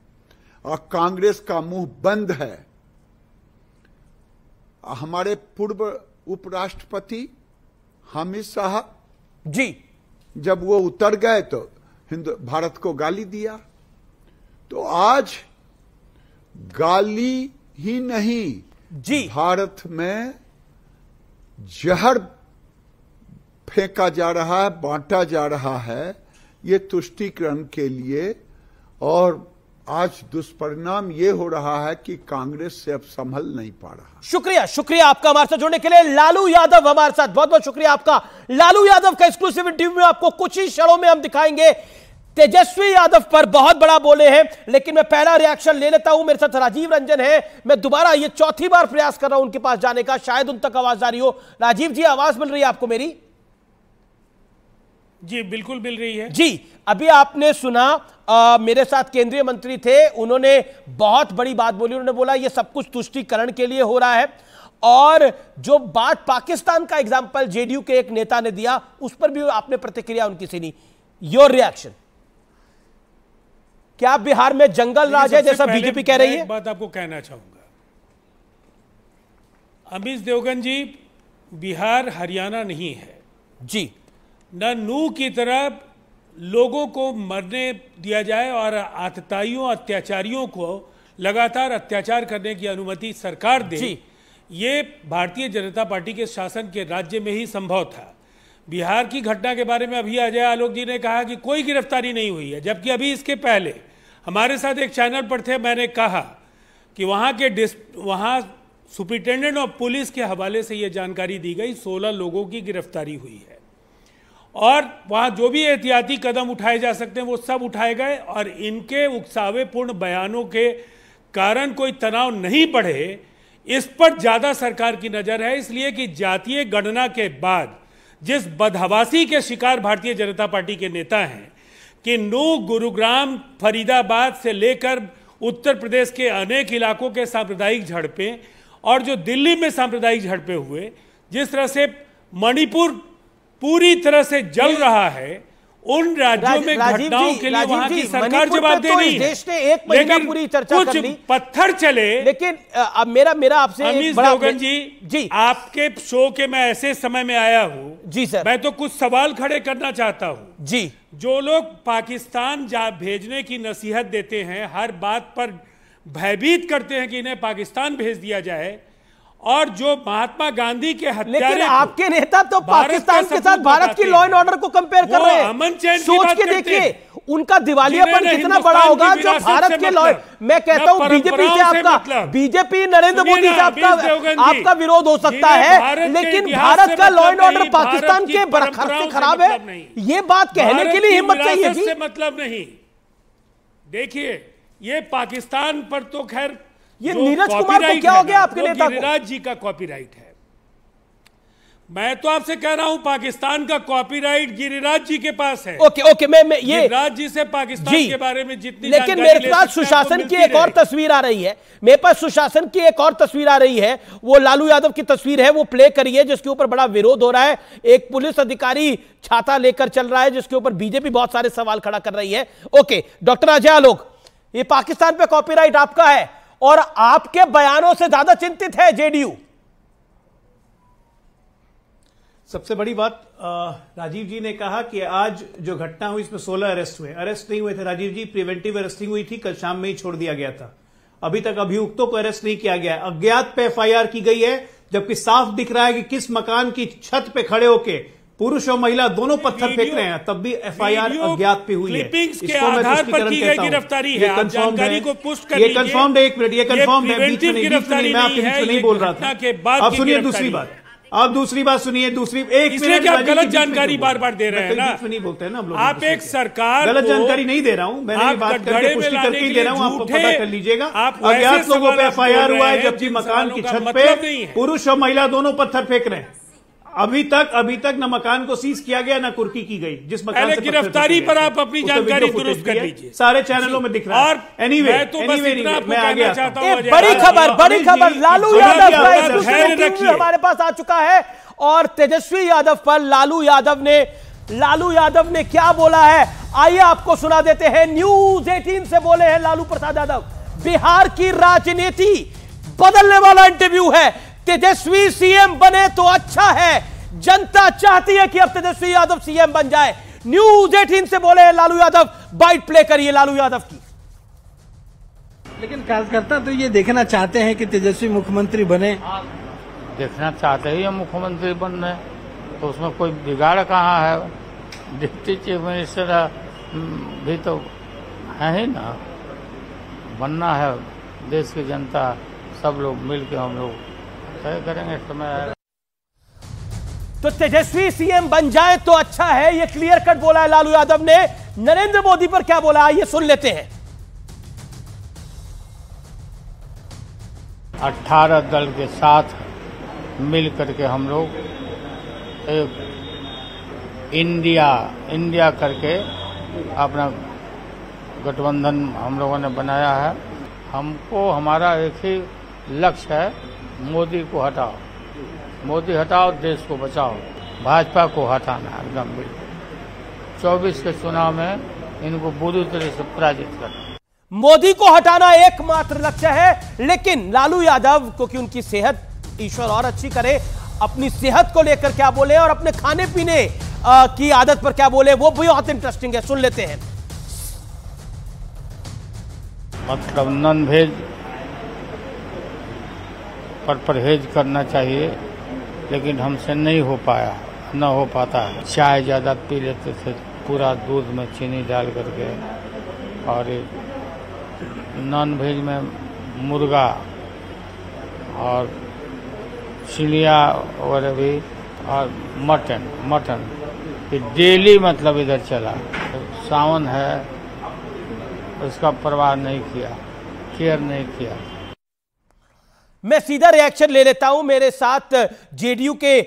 और कांग्रेस का मुंह बंद है। हमारे पूर्व उपराष्ट्रपति हामिद साहब जी, जब वो उतर गए तो भारत को गाली दिया। तो आज गाली ही नहीं जी, भारत में जहर फेंका जा रहा है, बांटा जा रहा है, ये तुष्टीकरण के लिए। और आज दुष्परिणाम ये हो रहा है कि कांग्रेस से अब संभल नहीं पा रहा। शुक्रिया आपका हमारे साथ जुड़ने के लिए। लालू यादव हमारे साथ, बहुत बहुत शुक्रिया आपका। लालू यादव का एक्सक्लूसिव इंटरव्यू में आपको कुछ ही क्षणों में हम दिखाएंगे। तेजस्वी यादव पर बहुत बड़ा बोले हैं, लेकिन मैं पहला रिएक्शन ले लेता हूं। मेरे साथ राजीव रंजन है। मैं दोबारा ये चौथी बार प्रयास कर रहा हूं उनके पास जाने का, शायद उन तक आवाज आ रही हो। राजीव जी, आवाज मिल रही है आपको मेरी? जी बिल्कुल मिल रही है जी। अभी आपने सुना, मेरे साथ केंद्रीय मंत्री थे, उन्होंने बहुत बड़ी बात बोली। उन्होंने बोला ये सब कुछ तुष्टीकरण के लिए हो रहा है, और जो बात पाकिस्तान का एग्जाम्पल जेडीयू के एक नेता ने दिया, उस पर भी आपने प्रतिक्रिया उनकी सुनी। योर रिएक्शन क्या? बिहार में जंगल राज है जैसा बीजेपी कह रही है? एक बात आपको कहना चाहूंगा, अमीश देवगन जी, बिहार हरियाणा नहीं है जी। न नूह की तरफ लोगों को मरने दिया जाए और आतताइयों अत्याचारियों को लगातार अत्याचार करने की अनुमति सरकार दे जी। ये भारतीय जनता पार्टी के शासन के राज्य में ही संभव था। बिहार की घटना के बारे में अभी अजय आलोक जी ने कहा कि कोई गिरफ्तारी नहीं हुई है, जबकि अभी इसके पहले हमारे साथ एक चैनल पर थे, मैंने कहा कि वहाँ सुपरिटेंडेंट ऑफ पुलिस के हवाले से ये जानकारी दी गई 16 लोगों की गिरफ्तारी हुई है, और वहाँ जो भी एहतियाती कदम उठाए जा सकते हैं वो सब उठाए गए, और इनके उकसावेपूर्ण बयानों के कारण कोई तनाव नहीं बढ़े, इस पर ज़्यादा सरकार की नज़र है। इसलिए कि जातीय गणना के बाद जिस बदहवासी के शिकार भारतीय जनता पार्टी के नेता हैं कि नूह, गुरुग्राम, फरीदाबाद से लेकर उत्तर प्रदेश के अनेक इलाकों के सांप्रदायिक झड़पें, और जो दिल्ली में सांप्रदायिक झड़पें हुए, जिस तरह से मणिपुर पूरी तरह से जल रहा है, उन राज्यों में घटनाओं के लिए वहां की सरकार जवाब दे रही है। देश ने एक महीना पूरी चर्चा कर ली, पत्थर चले। लेकिन अब मेरा आपसे अमीश देवगन जी, आपके शो के मैं ऐसे समय में आया हूं जी सर, मैं तो कुछ सवाल खड़े करना चाहता हूं जी। जो लोग पाकिस्तान भेजने की नसीहत देते हैं, हर बात पर भयभीत करते हैं कि इन्हें पाकिस्तान भेज दिया जाए, और जो महात्मा गांधी के हत्यारे, लेकिन आपके नेता तो पाकिस्तान के साथ भारत की लॉ एंड ऑर्डर को कंपेयर कर रहे हैं। सोच के देखिए उनका दिवालियापन कितना बड़ा होगा जो भारत के लॉ। मैं कहता हूं बीजेपी से आपका, बीजेपी नरेंद्र मोदी से आपका विरोध हो सकता है, लेकिन भारत का लॉ एंड ऑर्डर पाकिस्तान के बरखर से खराब है, ये बात कहने के लिए हिम्मत चाहिए जी। मतलब नहीं, देखिए ये पाकिस्तान पर तो खैर ये नीरज कुमार को क्या हो गया आपके नेता को? गिरिराज जी का कॉपीराइट है। मैं तो आपसे कह रहा हूं पाकिस्तान का कॉपीराइट गिरिराज जी के पास है। ओके मैं ये गिरिराज जी से पाकिस्तान के बारे में जितनी, लेकिन मेरे पास सुशासन की एक और तस्वीर आ रही है, मेरे पास सुशासन की एक और तस्वीर आ रही है, वो लालू यादव की तस्वीर है, वो प्ले करिए, जिसके ऊपर बड़ा विरोध हो रहा है। एक पुलिस अधिकारी छाता लेकर चल रहा है, जिसके ऊपर बीजेपी बहुत सारे सवाल खड़ा कर रही है। ओके डॉक्टर अजय आलोक, ये पाकिस्तान पे कॉपीराइट आपका है, और आपके बयानों से ज्यादा चिंतित है जेडीयू। सबसे बड़ी बात राजीव जी ने कहा कि आज जो घटना हुई इसमें 16 अरेस्ट हुए। अरेस्ट नहीं हुए थे राजीव जी, प्रिवेंटिव अरेस्टिंग हुई थी, कल शाम में ही छोड़ दिया गया था। अभी तक अभियुक्तों को अरेस्ट नहीं किया गया है। अज्ञात पे एफआईआर की गई है, जबकि साफ दिख रहा है कि किस मकान की छत पे खड़े होके पुरुष और महिला दोनों पत्थर फेंक रहे हैं, तब भी एफआईआर अज्ञात पे हुई है। क्लिपिंग्स के आधार पर की गई गिरफ्तारी है। आप जानकारी को पुष्ट कर लीजिए। ये कंफर्म्ड है, एक मिनट, ये कंफर्म्ड है, बीच में मैं आपके बीच में नहीं बोल रहा था। अब सुनिए दूसरी बात, अब दूसरी बात सुनिए, दूसरी एक मिनट, आप गलत जानकारी बार बार दे रहे हैं ना, नहीं बोलते हैं ना हम लोग। आप एक सरकार गलत जानकारी नहीं दे रहा हूं, मैंने बात करके पुष्टि करके ही दे रहा हूं, आपको पता कर लीजिएगा। अज्ञात लोगों पे एफआईआर हुआ है, जबकि मकान की छत पे पुरुष और महिला दोनों पत्थर फेंक रहे हैं। अभी तक न मकान को सीज किया गया, न कुर्की की गई। जिस मकान से गिरफ्तारी पर आप अपनी जानकारी दुरुस्त कर लीजिए, सारे चैनलों में दिख रहा है। एनीवे, मैं आगे चाहता हूं। बड़ी खबर, लालू यादव हमारे पास आ चुका है और तेजस्वी यादव पर लालू यादव ने क्या बोला है, आइए आपको सुना देते हैं। न्यूज 18 से बोले हैं लालू प्रसाद यादव, बिहार की राजनीति बदलने वाला इंटरव्यू है। तेजस्वी सीएम बने तो अच्छा है, जनता चाहती है कि अब तेजस्वी यादव सीएम बन जाए। न्यूज 18 से बोले हैं लालू यादव, बाइट प्ले करिए लालू यादव की। लेकिन कार्यकर्ता तो ये देखना चाहते हैं कि तेजस्वी मुख्यमंत्री बने। देखना चाहते ही हम मुख्यमंत्री बन रहे, तो उसमें कोई बिगाड़ कहाँ है। डिप्टी चीफ मिनिस्टर भी तो है ही ना, बनना है। देश की जनता सब लोग मिलकर हम लोग तय करेंगे समय। तो तेजस्वी सीएम बन जाए तो अच्छा है, ये क्लियर कट बोला है लालू यादव ने। नरेंद्र मोदी पर क्या बोला, आइए सुन लेते हैं। 18 दल के साथ मिल करके हम लोग एक इंडिया करके अपना गठबंधन हम लोगों ने बनाया है। हमको हमारा एक ही लक्ष्य है, मोदी को हटाओ, मोदी हटाओ, देश को बचाओ। भाजपा को हटाना एकदम बिल्कुल। 24 के चुनाव में इनको बुरी तरह से पराजित करना। मोदी को हटाना एकमात्र लक्ष्य है, लेकिन लालू यादव क्योंकि उनकी सेहत ईश्वर और अच्छी करे, अपनी सेहत को लेकर क्या बोले और अपने खाने पीने की आदत पर क्या बोले, वो भी बहुत इंटरेस्टिंग है, सुन लेते हैं। मतलब नॉन वेज पर परहेज करना चाहिए, लेकिन हमसे नहीं हो पाता है। चाय ज़्यादा पी लेते थे, पूरा दूध में चीनी डाल करके, और नॉन वेज में मुर्गा और चिड़िया वगैरह भी, और मटन ये डेली मतलब इधर चला। सावन है, उसका परवाह नहीं किया, केयर नहीं किया। मैं सीधा रिएक्शन ले लेता हूं। मेरे साथ जेडीयू के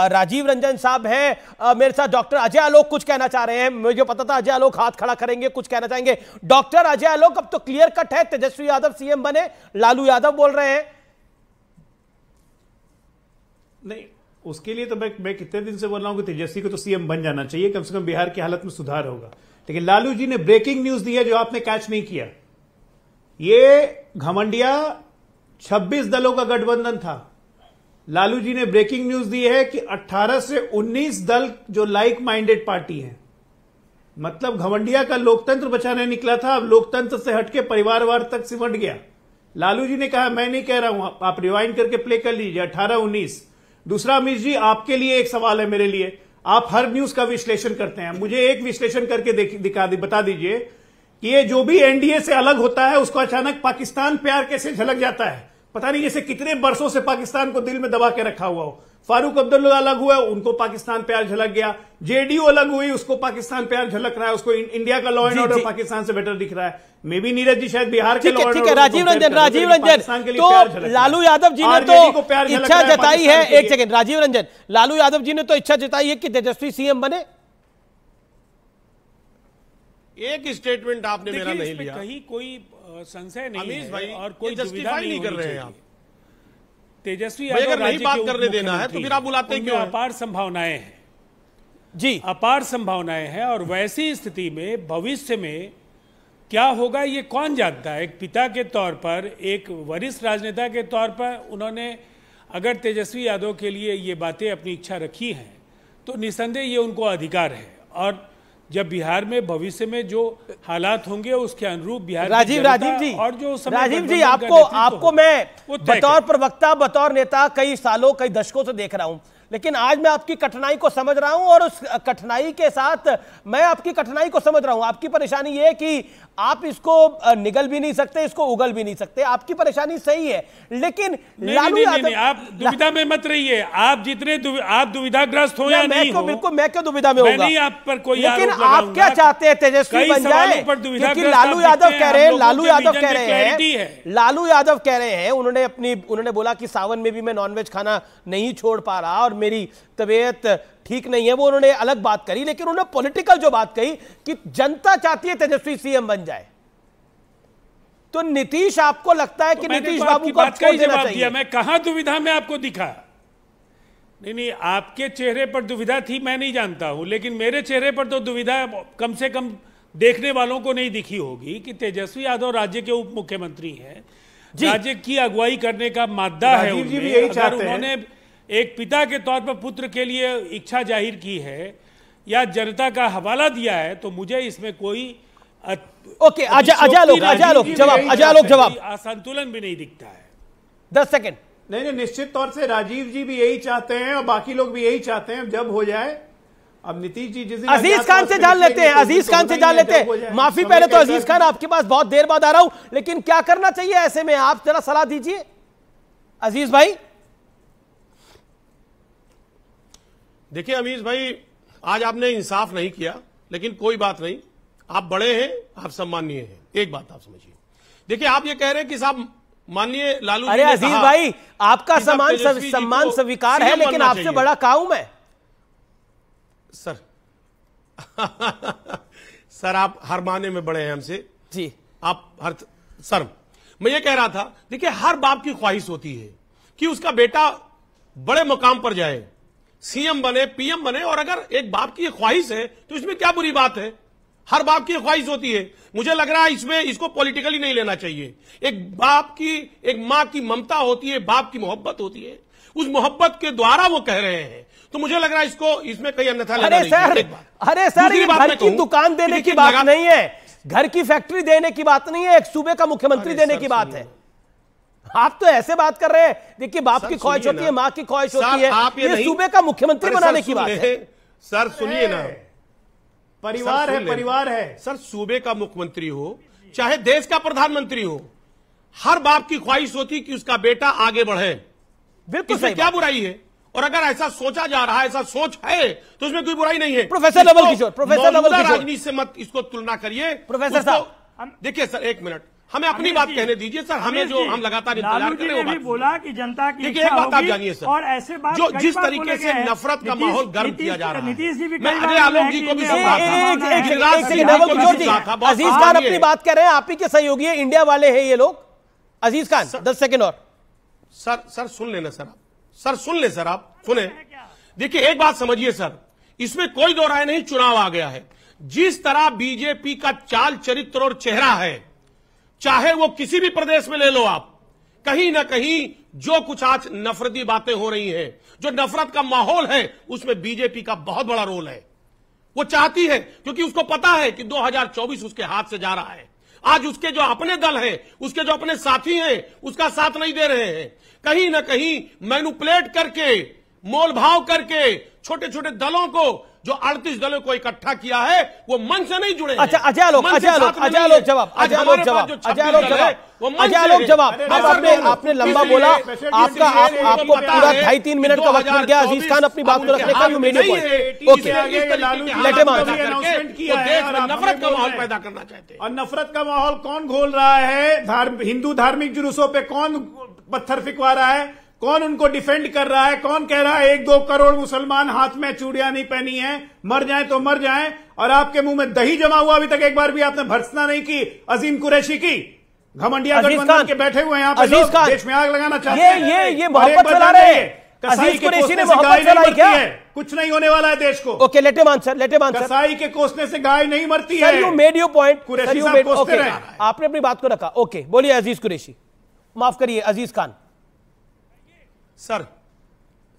राजीव रंजन साहब हैं, मेरे साथ डॉक्टर अजय आलोक कुछ कहना चाह रहे हैं। मुझे पता था अजय आलोक हाथ खड़ा करेंगे, कुछ कहना चाहेंगे। डॉक्टर अजय आलोक, अब तो क्लियर कट है तेजस्वी यादव सीएम बने, लालू यादव बोल रहे हैं। नहीं, उसके लिए तो मैं कितने दिन से बोल रहा हूं कि तेजस्वी को तो सीएम बन जाना चाहिए, कम से कम बिहार की हालत में सुधार होगा। लेकिन लालू जी ने ब्रेकिंग न्यूज दी है जो आपने कैच नहीं किया। ये घमंडिया 26 दलों का गठबंधन था। लालू जी ने ब्रेकिंग न्यूज दी है कि 18 से 19 दल जो लाइक माइंडेड पार्टी हैं, मतलब घमंडिया का लोकतंत्र बचाने निकला था, अब लोकतंत्र से हटके परिवारवाद तक सिमट गया। लालू जी ने कहा, मैं नहीं कह रहा हूं, आप रिवाइंड करके प्ले कर लीजिए 18-19। दूसरा, अमित जी आपके लिए एक सवाल है, मेरे लिए। आप हर न्यूज का विश्लेषण करते हैं, मुझे एक विश्लेषण करके बता दीजिए कि ये जो भी एनडीए से अलग होता है उसको अचानक पाकिस्तान प्यार कैसे झलक जाता है। पता नहीं, जैसे कितने बरसों से पाकिस्तान को दिल में दबा के रखा हुआ हो। फारूक अब्दुल्ला अलग हुआ, उनको पाकिस्तान प्यार झलक गया। जेडीयू अलग हुई, उसको पाकिस्तान प्यार झलक रहा है, उसको इंडिया का लॉ एंड ऑर्डर पाकिस्तान से बेटर दिख रहा है। मे बी नीरज जी शायद बिहार के law and order. Rajeev Ranjan तो लालू यादव जी ने तो इच्छा जताई है, एक सेकंड, राजीव रंजन, लालू यादव जी ने तो इच्छा जताई है कि तेजस्वी सीएम बने। एक स्टेटमेंट आपने मेरा नहीं लिया, कहीं कोई संशय नहीं है भाई, और कोई जस्टिफाई नहीं कर रहे हैं आप। तेजस्वी अगर नहीं बात करने देना है तो फिर आप बुलाते क्यों? अपार संभावनाएं हैं जी, अपार संभावनाएं हैं, और वैसी स्थिति में भविष्य में क्या होगा ये कौन जानता है। एक पिता के तौर पर, एक वरिष्ठ राजनेता के तौर पर, उन्होंने अगर तेजस्वी यादव के लिए ये बातें अपनी इच्छा रखी हैं तो निसंदेह ये उनको अधिकार है। और जब बिहार में भविष्य में जो हालात होंगे उसके अनुरूप बिहार की राजीव जनता जी और जो राजीव जी आपको मैं बतौर प्रवक्ता बतौर नेता कई सालों कई दशकों से देख रहा हूं, लेकिन आज मैं आपकी कठिनाई को समझ रहा हूं और उस कठिनाई के साथ मैं आपकी कठिनाई को समझ रहा हूं। आपकी परेशानी ये है कि आप इसको निगल भी नहीं सकते, इसको उगल भी नहीं सकते, आपकी परेशानी सही है। लेकिन लालू यादव, आप दुविधा में मत रहिए। आप जितने आप दुविधाग्रस्त हो या नहीं हो, बिल्कुल मैं क्यों दुविधा में होगा, नहीं आप पर कोई लेकिन आप क्या चाहते हैं तेजस्वी बन जाए? क्योंकि लालू यादव कह रहे हैं लालू यादव कह रहे हैं उन्होंने बोला कि सावन में भी मैं नॉनवेज खाना नहीं छोड़ पा रहा और मेरी तबीयत ठीक नहीं है, वो उन्होंने अलग बात करी, लेकिन उन्होंने पॉलिटिकल जो बात कही कि जनता चाहती है तेजस्वी सीएम बन जाए। तो नीतीश, आपको लगता है कि नीतीश बाबू को छोड़ देना चाहिए? मैं कहां दुविधा में आपको दिखा? नहीं, आपके चेहरे पर दुविधा थी मैं नहीं जानता हूं, लेकिन मेरे चेहरे पर तो दुविधा कम से कम देखने वालों को नहीं दिखी होगी कि तेजस्वी यादव राज्य के उप मुख्यमंत्री हैं, राज्य की अगुवाई करने का मादा है उनमें। अगर उन्होंने एक पिता के तौर पर पुत्र के लिए इच्छा जाहिर की है या जनता का हवाला दिया है, तो मुझे इसमें कोई ओके जवाब असंतुलन भी नहीं दिखता है। 10 सेकंड। नहीं, निश्चित तौर से राजीव जी भी यही चाहते हैं और बाकी लोग भी यही चाहते हैं जब हो जाए। अब नीतीश जी जिस दिन अजीज खान से जान लेते हैं, अजीज खान से जान लेते हैं। माफी पहले तो अजीज खान, आपके पास बहुत देर बाद आ रहा हूं, लेकिन क्या करना चाहिए ऐसे में, आप जरा सलाह दीजिए अजीज भाई। देखिए अमीश भाई, आज आपने इंसाफ नहीं किया, लेकिन कोई बात नहीं, आप बड़े हैं, आप सम्मानीय हैं। एक बात आप समझिए, देखिए आप ये कह रहे हैं कि साहब माननीय लालू जी, अरे अजीज भाई, आपका सम्मान स्वीकार है, लेकिन आपसे बड़ा काहू मैं सर। सर आप हर मायने में बड़े हैं हमसे जी, आप हर सर मैं ये कह रहा था, देखिए हर बाप की ख्वाहिश होती है कि उसका बेटा बड़े मुकाम पर जाए, सीएम बने, पीएम बने, और अगर एक बाप की ख्वाहिश है तो इसमें क्या बुरी बात है? हर बाप की ख्वाहिश होती है। मुझे लग रहा है इसमें इसको पॉलिटिकली नहीं लेना चाहिए। एक बाप की, एक मां की ममता होती है, बाप की मोहब्बत होती है, उस मोहब्बत के द्वारा वो कह रहे हैं, तो मुझे लग रहा है इसको इसमें कहीं अन्यथा लेना नहीं चाहिए। अरे सर, ये घर की दुकान देने की बात नहीं है, घर की फैक्ट्री देने की बात नहीं है, एक सूबे का मुख्यमंत्री देने की बात है। आप तो ऐसे बात कर रहे हैं, देखिए बाप की ख्वाहिश होती है, मां की ख्वाहिश होती है, ये सूबे का मुख्यमंत्री बनाने की बात है। सर सुनिए ना, परिवार है, परिवार है सर। सूबे का मुख्यमंत्री हो चाहे देश का प्रधानमंत्री हो, हर बाप की ख्वाहिश होती कि उसका बेटा आगे बढ़े। बिल्कुल, इसमें क्या बुराई है? और अगर ऐसा सोचा जा रहा है, ऐसा सोच है, तो उसमें कोई बुराई नहीं है। प्रोफेसर नवल किशोर राजनीति से मत इसको तुलना करिए। प्रोफेसर साहब देखिए सर, एक मिनट, हमें अपनी बात कहने दीजिए सर। हमें जो हम लगातार इंतजार कर रहे हैं, बोला कि जनता की देखिए एक बात आप जानिए सर, और ऐसे बात जो जिस तरीके से नफरत का माहौल गर्म किया जा रहा है, नीतीश जी भी मैं अजय आलोक जी को भी समझा था। अजीज खान अपनी बात कर रहे हैं, आप ही के सहयोगी है, इंडिया वाले हैं ये लोग। अजीज खान 10 सेकंड और। सर सुन लेना सर, आप सर सुन ले सर, आप सुने। देखिए एक बात समझिए सर, इसमें कोई दो राय नहीं, चुनाव आ गया है। जिस तरह बीजेपी का चाल चरित्र और चेहरा है, चाहे वो किसी भी प्रदेश में ले लो आप, कहीं ना कहीं जो कुछ आज नफरती बातें हो रही हैं, जो नफरत का माहौल है, उसमें बीजेपी का बहुत बड़ा रोल है। वो चाहती है, क्योंकि उसको पता है कि 2024 उसके हाथ से जा रहा है। आज उसके जो अपने दल हैं, उसके जो अपने साथी हैं, उसका साथ नहीं दे रहे हैं। कहीं ना कहीं मैनिपुलेट करके, मोल भाव करके, छोटे छोटे दलों को, जो 38 दलों को इकट्ठा किया है, वो मन से नहीं जुड़े। अच्छा, अजय लोग जवाब। अब आपने लंबा बोला, आपको पूरा 2.5-3 मिनट का वक्त मिल गया अजीज खान अपनी बात को रखने का। You made your point, okay, नफरत का माहौल पैदा करना चाहते हैं। और नफरत का माहौल कौन घोल रहा है? हिंदू धार्मिक जुलूसों पे कौन पत्थर फिकवा रहा है? कौन उनको डिफेंड कर रहा है? कौन कह रहा है 1-2 करोड़ मुसलमान हाथ में चूड़ियां नहीं पहनी है, मर जाएं तो मर जाएं? और आपके मुंह में दही जमा हुआ, अभी तक एक बार भी आपने भर्त्सना नहीं की अजीम कुरैशी की। घमंडिया गठबंधन के बैठे हुए हैं यहाँ पे लोग, देश में आग लगाना चाहते हैं। ये मोहब्बत फैला रहे हैं। कसाई के कोसने से गाय नहीं मरती है, कुछ नहीं होने वाला है देश को। Okay, let him answer. कसाई के कोसने से गाय नहीं मरती है। Sir, you made your point. Qureshi साहब कोसते रहे, आपने अपनी बात को रखा। ओके, बोलिए अजीज कुरैशी। माफ करिए अजीज खान।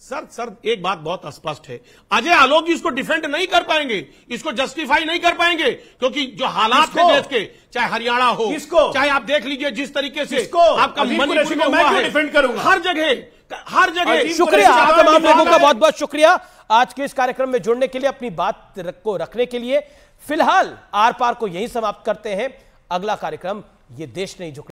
सर एक बात बहुत स्पष्ट है, अजय आलोक जी इसको डिफेंड नहीं कर पाएंगे, इसको जस्टिफाई नहीं कर पाएंगे, क्योंकि जो हालात थे देश के, चाहे हरियाणा हो, चाहे आप देख लीजिए जिस तरीके से आपका मणिपुर में हुआ है, डिफेंड करूंगा हर जगह। शुक्रिया आप तमाम लोगों का, बहुत बहुत शुक्रिया आज के इस कार्यक्रम में जुड़ने के लिए, अपनी बात को रखने के लिए। फिलहाल आर पार को यहीं समाप्त करते हैं। अगला कार्यक्रम ये देश नहीं झुक